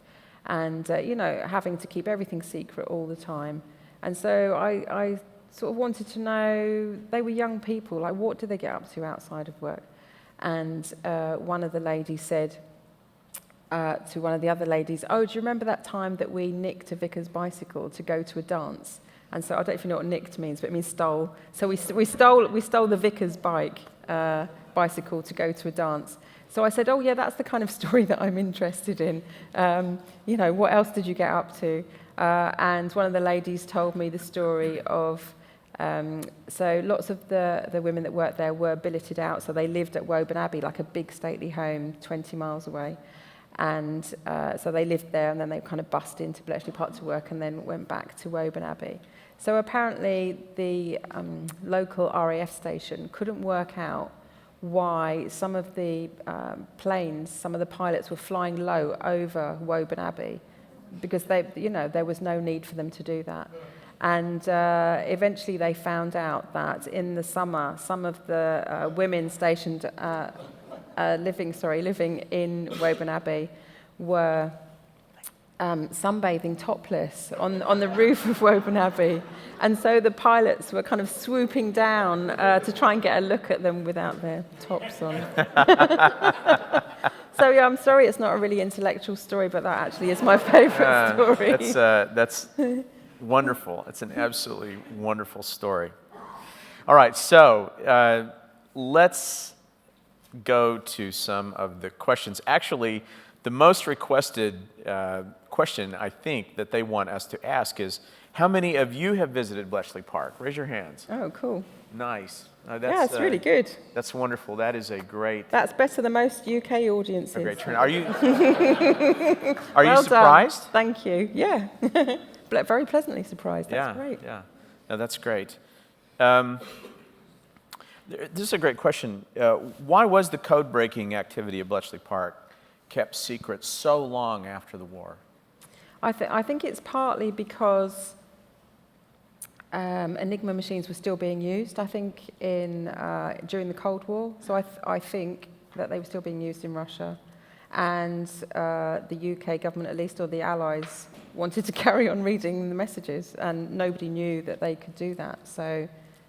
and having to keep everything secret all the time. And so I sort of wanted to know, they were young people, like what do they get up to outside of work? And one of the ladies said to one of the other ladies, "Oh, do you remember that time that we nicked a vicar's bicycle to go to a dance?" And so I don't know if you know what nicked means, but it means stole. So we stole the vicar's bicycle to go to a dance. So I said, "Oh yeah, that's the kind of story that I'm interested in. What else did you get up to?" And one of the ladies told me the story of. So lots of the women that worked there were billeted out, so they lived at Woburn Abbey, like a big stately home 20 miles away. And so they lived there, and then they kind of bussed into Bletchley Park to work and then went back to Woburn Abbey. So apparently the local RAF station couldn't work out why some of the planes, some of the pilots were flying low over Woburn Abbey, because there was no need for them to do that. And eventually they found out that in the summer, some of the women stationed living in Woburn Abbey were sunbathing topless on the roof of Woburn Abbey. And so the pilots were kind of swooping down to try and get a look at them without their tops on. So yeah, I'm sorry it's not a really intellectual story, but that actually is my favourite story. That's wonderful. It's an absolutely wonderful story. All right, so let's go to some of the questions. Actually, the most requested question, I think, that they want us to ask is, how many of you have visited Bletchley Park? Raise your hands. Oh, cool. Nice. Yeah, it's really good. That's wonderful. That is a great... That's better than most UK audiences. A great turn. Are you surprised? Done. Thank you. Yeah. Very pleasantly surprised. That's great. Yeah. No, that's great. This is a great question. Why was the code-breaking activity at Bletchley Park kept secret so long after the war? I think it's partly because Enigma machines were still being used, I think, during the Cold War. So I think that they were still being used in Russia. And the UK government, at least, or the Allies, wanted to carry on reading the messages, and nobody knew that they could do that. So,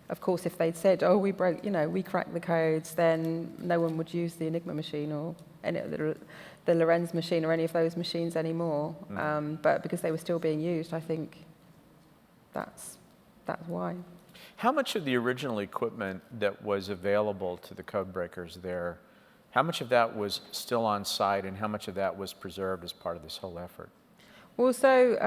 of course, if they'd said, "Oh, we cracked the codes," then no one would use the Enigma machine or the Lorenz machine or any of those machines anymore. But because they were still being used, I think that's why. How much of the original equipment that was available to the code breakers there, how much of that was still on site, and how much of that was preserved as part of this whole effort? Well, so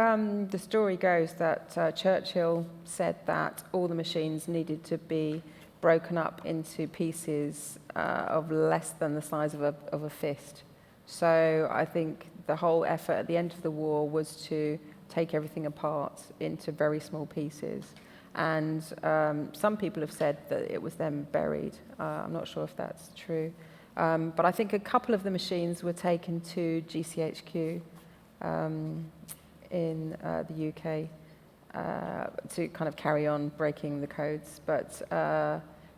the story goes that Churchill said that all the machines needed to be broken up into pieces of less than the size of a fist. So I think the whole effort at the end of the war was to take everything apart into very small pieces. And some people have said that it was then buried. I'm not sure if that's true. But I think a couple of the machines were taken to GCHQ in the UK to kind of carry on breaking the codes. But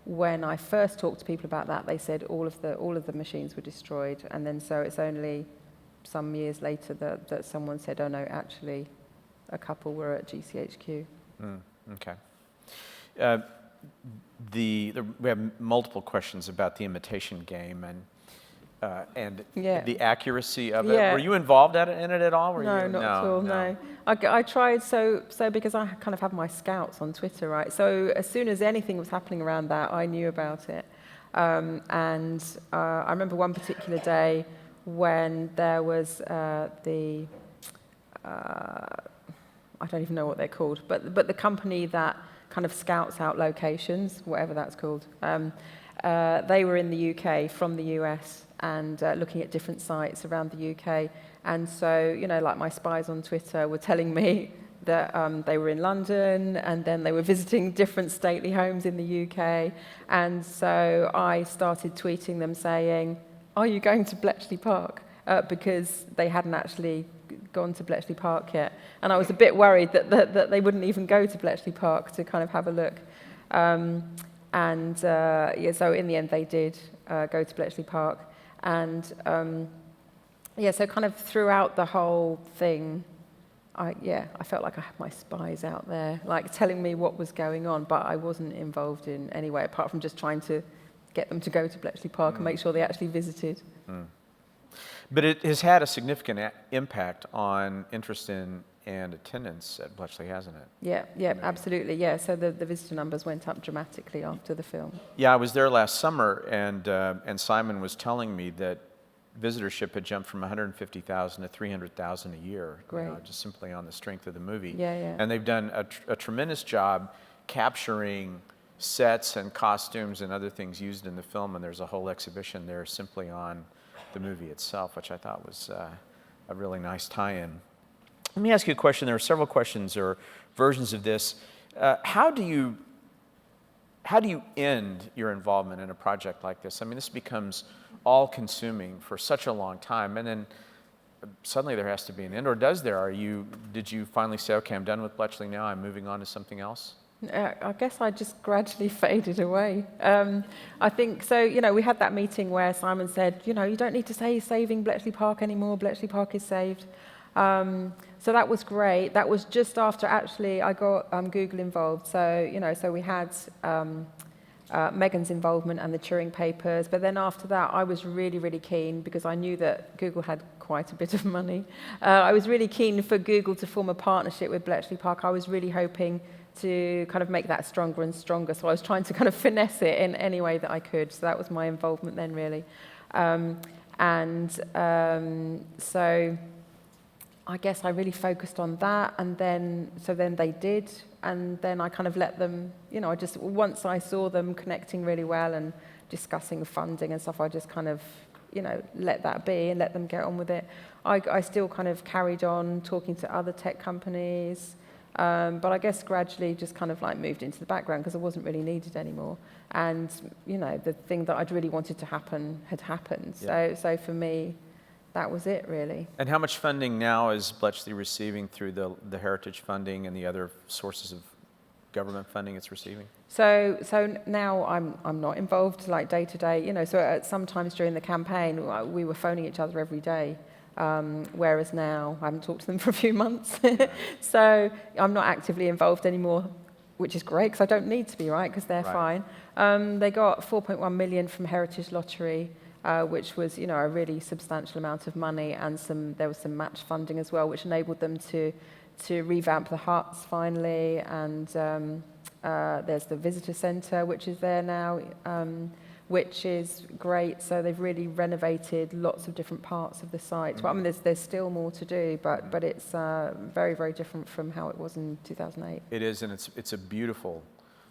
when I first talked to people about that, they said all of the machines were destroyed. And then so it's only some years later that someone said, "Oh no, actually, a couple were at GCHQ." Okay. We have multiple questions about the imitation game and the accuracy of it. Yeah. Were you involved in it at all? No, not at all, no. I tried, so because I kind of have my scouts on Twitter, right? So as soon as anything was happening around that, I knew about it. And I remember one particular day when there was I don't even know what they're called, but the company that kind of scouts out locations, whatever that's called. They were in the UK from the US and looking at different sites around the UK. And so, like my spies on Twitter were telling me that they were in London, and then they were visiting different stately homes in the UK. And so I started tweeting them saying, "Are you going to Bletchley Park?" Because they hadn't actually gone to Bletchley Park yet. And I was a bit worried that they wouldn't even go to Bletchley Park to kind of have a look. So in the end they did go to Bletchley Park. And yeah, so kind of throughout the whole thing, I felt like I had my spies out there, like telling me what was going on, but I wasn't involved in any way apart from just trying to get them to go to Bletchley Park and make sure they actually visited. But it has had a significant impact on interest in and attendance at Bletchley, hasn't it? Yeah, absolutely. Yeah, so the visitor numbers went up dramatically after the film. Yeah, I was there last summer, and Simon was telling me that visitorship had jumped from 150,000 to 300,000 a year. Great. Just simply on the strength of the movie. Yeah. And they've done a tremendous job capturing sets and costumes and other things used in the film, and there's a whole exhibition there simply on the movie itself, which I thought was a really nice tie-in. Let me ask you a question. There are several questions or versions of this. How do you end your involvement in a project like this? I mean, this becomes all-consuming for such a long time, and then suddenly there has to be an end, or does there? Did you finally say, okay, I'm done with Bletchley now, I'm moving on to something else? I guess I just gradually faded away. I think, so, we had that meeting where Simon said, you don't need to say saving Bletchley Park anymore, Bletchley Park is saved. So that was great. That was just after, actually, I got Google involved. So, so we had Megan's involvement and the Turing papers. But then after that, I was really, really keen, because I knew that Google had quite a bit of money. I was really keen for Google to form a partnership with Bletchley Park. I was really hoping to kind of make that stronger and stronger. So I was trying to kind of finesse it in any way that I could. So that was my involvement then, really. So I guess I really focused on that, and then they did, and then I kind of let them, once I saw them connecting really well and discussing funding and stuff, I just kind of, let that be and let them get on with it. I still kind of carried on talking to other tech companies, but I guess gradually just kind of like moved into the background because I wasn't really needed anymore. And, the thing that I'd really wanted to happen had happened. Yeah. So for me, that was it, really. And how much funding now is Bletchley receiving through the heritage funding and the other sources of government funding it's receiving? So now I'm not involved like day to day. So at sometimes during the campaign we were phoning each other every day, whereas now I haven't talked to them for a few months. So I'm not actively involved anymore, which is great because I don't need to be, right? Because they're fine. They got 4.1 million from Heritage Lottery. Which was, a really substantial amount of money, and there was some match funding as well, which enabled them to revamp the huts finally. And there's the visitor centre, which is there now, which is great. So they've really renovated lots of different parts of the site. Well, I mean, there's still more to do, but it's very, very different from how it was in 2008. It is, and it's a beautiful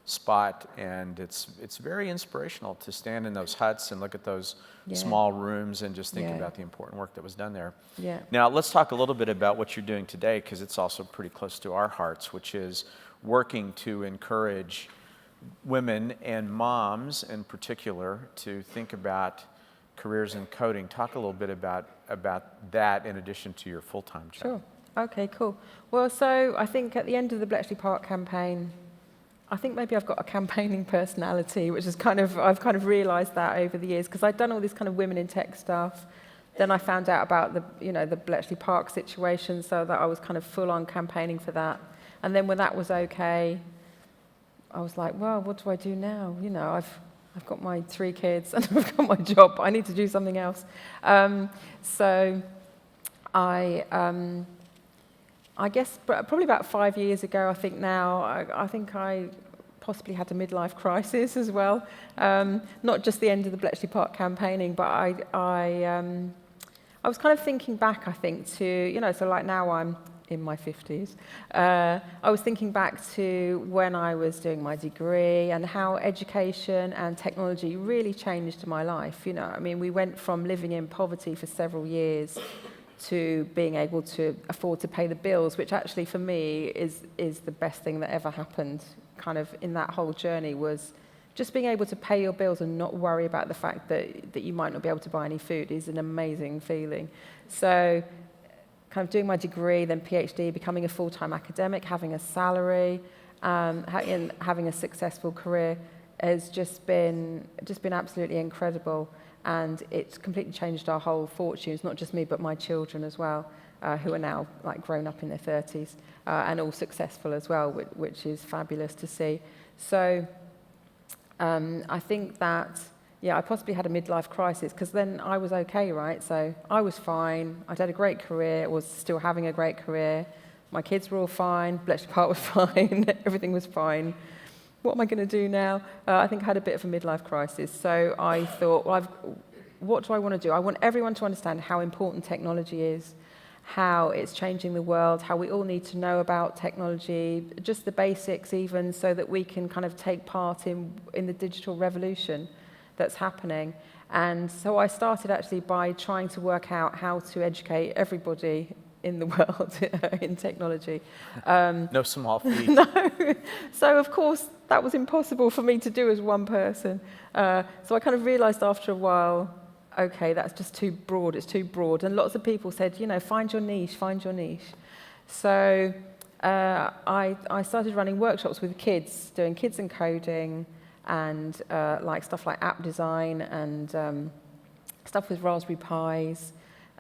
spot, and it's very inspirational to stand in those huts and look at those small rooms and just think about the important work that was done there. Yeah. Now let's talk a little bit about what you're doing today, because it's also pretty close to our hearts, which is working to encourage women and moms in particular to think about careers in coding. Talk a little bit about that in addition to your full-time job. Sure. Okay, cool. Well, so I think at the end of the Bletchley Park campaign, I think maybe I've got a campaigning personality, which is I've kind of realised that over the years, because I'd done all this kind of women in tech stuff. Then I found out about the Bletchley Park situation, so that I was kind of full on campaigning for that. And then when that was okay, I was like, well, what do I do now? I've got my 3 kids and I've got my job. I need to do something else. So I guess probably about 5 years ago, I think now, I think I possibly had a midlife crisis as well. Not just the end of the Bletchley Park campaigning, but I was kind of thinking back, I think, to, so like now I'm in my 50s. I was thinking back to when I was doing my degree and how education and technology really changed my life. I mean, we went from living in poverty for several years to being able to afford to pay the bills, which actually for me is the best thing that ever happened kind of in that whole journey, was just being able to pay your bills and not worry about the fact that you might not be able to buy any food is an amazing feeling. So kind of doing my degree, then PhD, becoming a full-time academic, having a salary, having a successful career has just been absolutely incredible. and it's completely changed our whole fortunes, not just me, but my children as well, who are now like grown up in their 30s and all successful as well, which is fabulous to see. So I think that, yeah, I possibly had a midlife crisis because then I was okay, right? So I was fine. I'd had a great career, was still having a great career. My kids were all fine. Bletchley Park was fine. Everything was fine. What am I going to do now? I think I had a bit of a midlife crisis. So I thought, well, what do I want to do? I want everyone to understand how important technology is, how it's changing the world, how we all need to know about technology, just the basics even, so that we can kind of take part in the digital revolution that's happening. And so I started actually by trying to work out how to educate everybody in the world in technology. No small feat. No. So of course that was impossible for me to do as one person. So I kind of realized after a while, okay, that's just too broad, it's too broad. And lots of people said, you know, find your niche, find your niche. So I started running workshops with kids, doing kids and coding, and like stuff like app design and stuff with Raspberry Pis,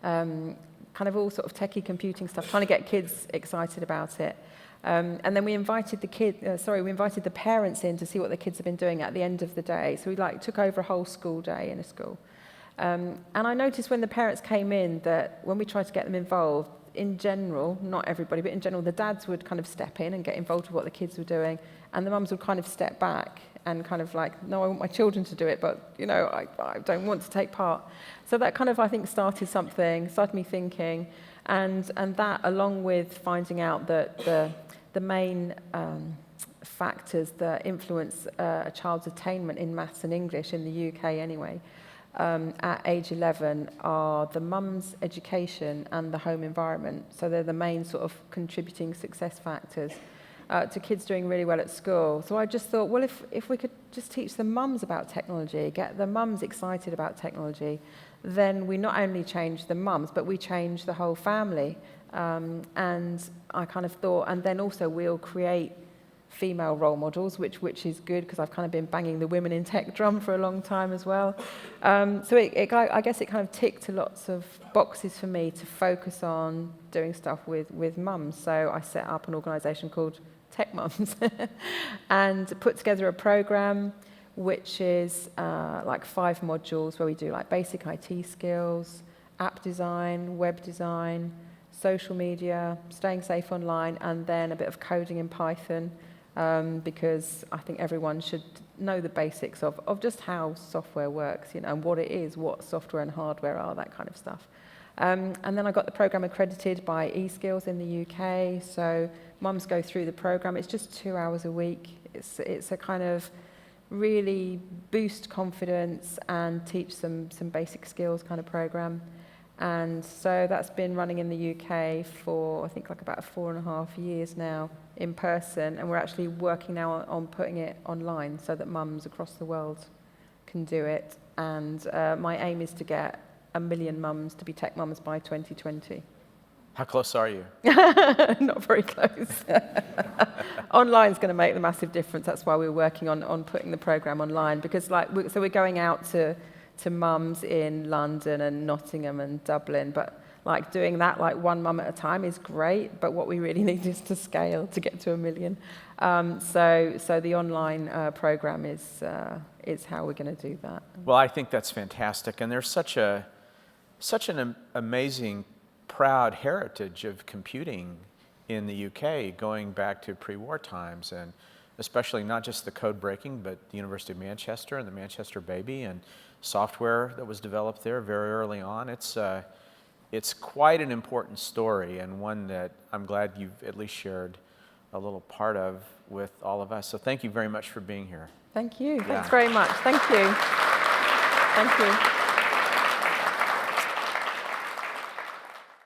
kind of all sort of techie computing stuff, trying to get kids excited about it. And then we invited the parents in to see what the kids have been doing at the end of the day. So we like took over a whole school day in a school. And I noticed when the parents came in that when we tried to get them involved, in general, not everybody, but in general, the dads would kind of step in and get involved with what the kids were doing, and the mums would kind of step back and kind of like, no, I want my children to do it, but, you know, I don't want to take part. So that kind of, I think, started me thinking, and that, along with finding out that the main factors that influence a child's attainment in maths and English in the UK anyway, at age 11 are the mum's education and the home environment. So they're the main sort of contributing success factors to kids doing really well at school. So I just thought, well, if we could just teach the mums about technology, get the mums excited about technology, then we not only change the mums, but we change the whole family. And I kind of thought, and then also we'll create female role models, which is good because I've kind of been banging the women in tech drum for a long time as well. So I guess it kind of ticked lots of boxes for me to focus on doing stuff with mums. So I set up an organisation called Tech Mums and put together a program which is like 5 modules where we do like basic IT skills, app design, web design, social media, staying safe online, and then a bit of coding in Python. Because I think everyone should know the basics of just how software works, you know, and what it is, what software and hardware are, that kind of stuff. And then I got the program accredited by eSkills in the UK, so mums go through the program. It's just 2 hours a week. It's a kind of really boost confidence and teach some basic skills kind of program. And so that's been running in the UK for, I think, like about 4.5 years now in person, and we're actually working now on putting it online so that mums across the world can do it. And my aim is to get 1 million mums to be tech mums by 2020. How close are you? Not very close. Online's going to make the massive difference. That's why we're working on putting the program online, because so we're going out to mums in London and Nottingham and Dublin, but like doing that like one mum at a time is great, but what we really need is to scale to get to 1 million. So the online program is how we're going to do that. Well, I think that's fantastic, and there's such an amazing, proud heritage of computing in the UK going back to pre-war times, and especially not just the code breaking, but the University of Manchester and the Manchester Baby and software that was developed there very early on. It's quite an important story, and one that I'm glad you've at least shared a little part of with all of us. So thank you very much for being here. Thank you. Yeah. Thanks very much. Thank you. Thank you.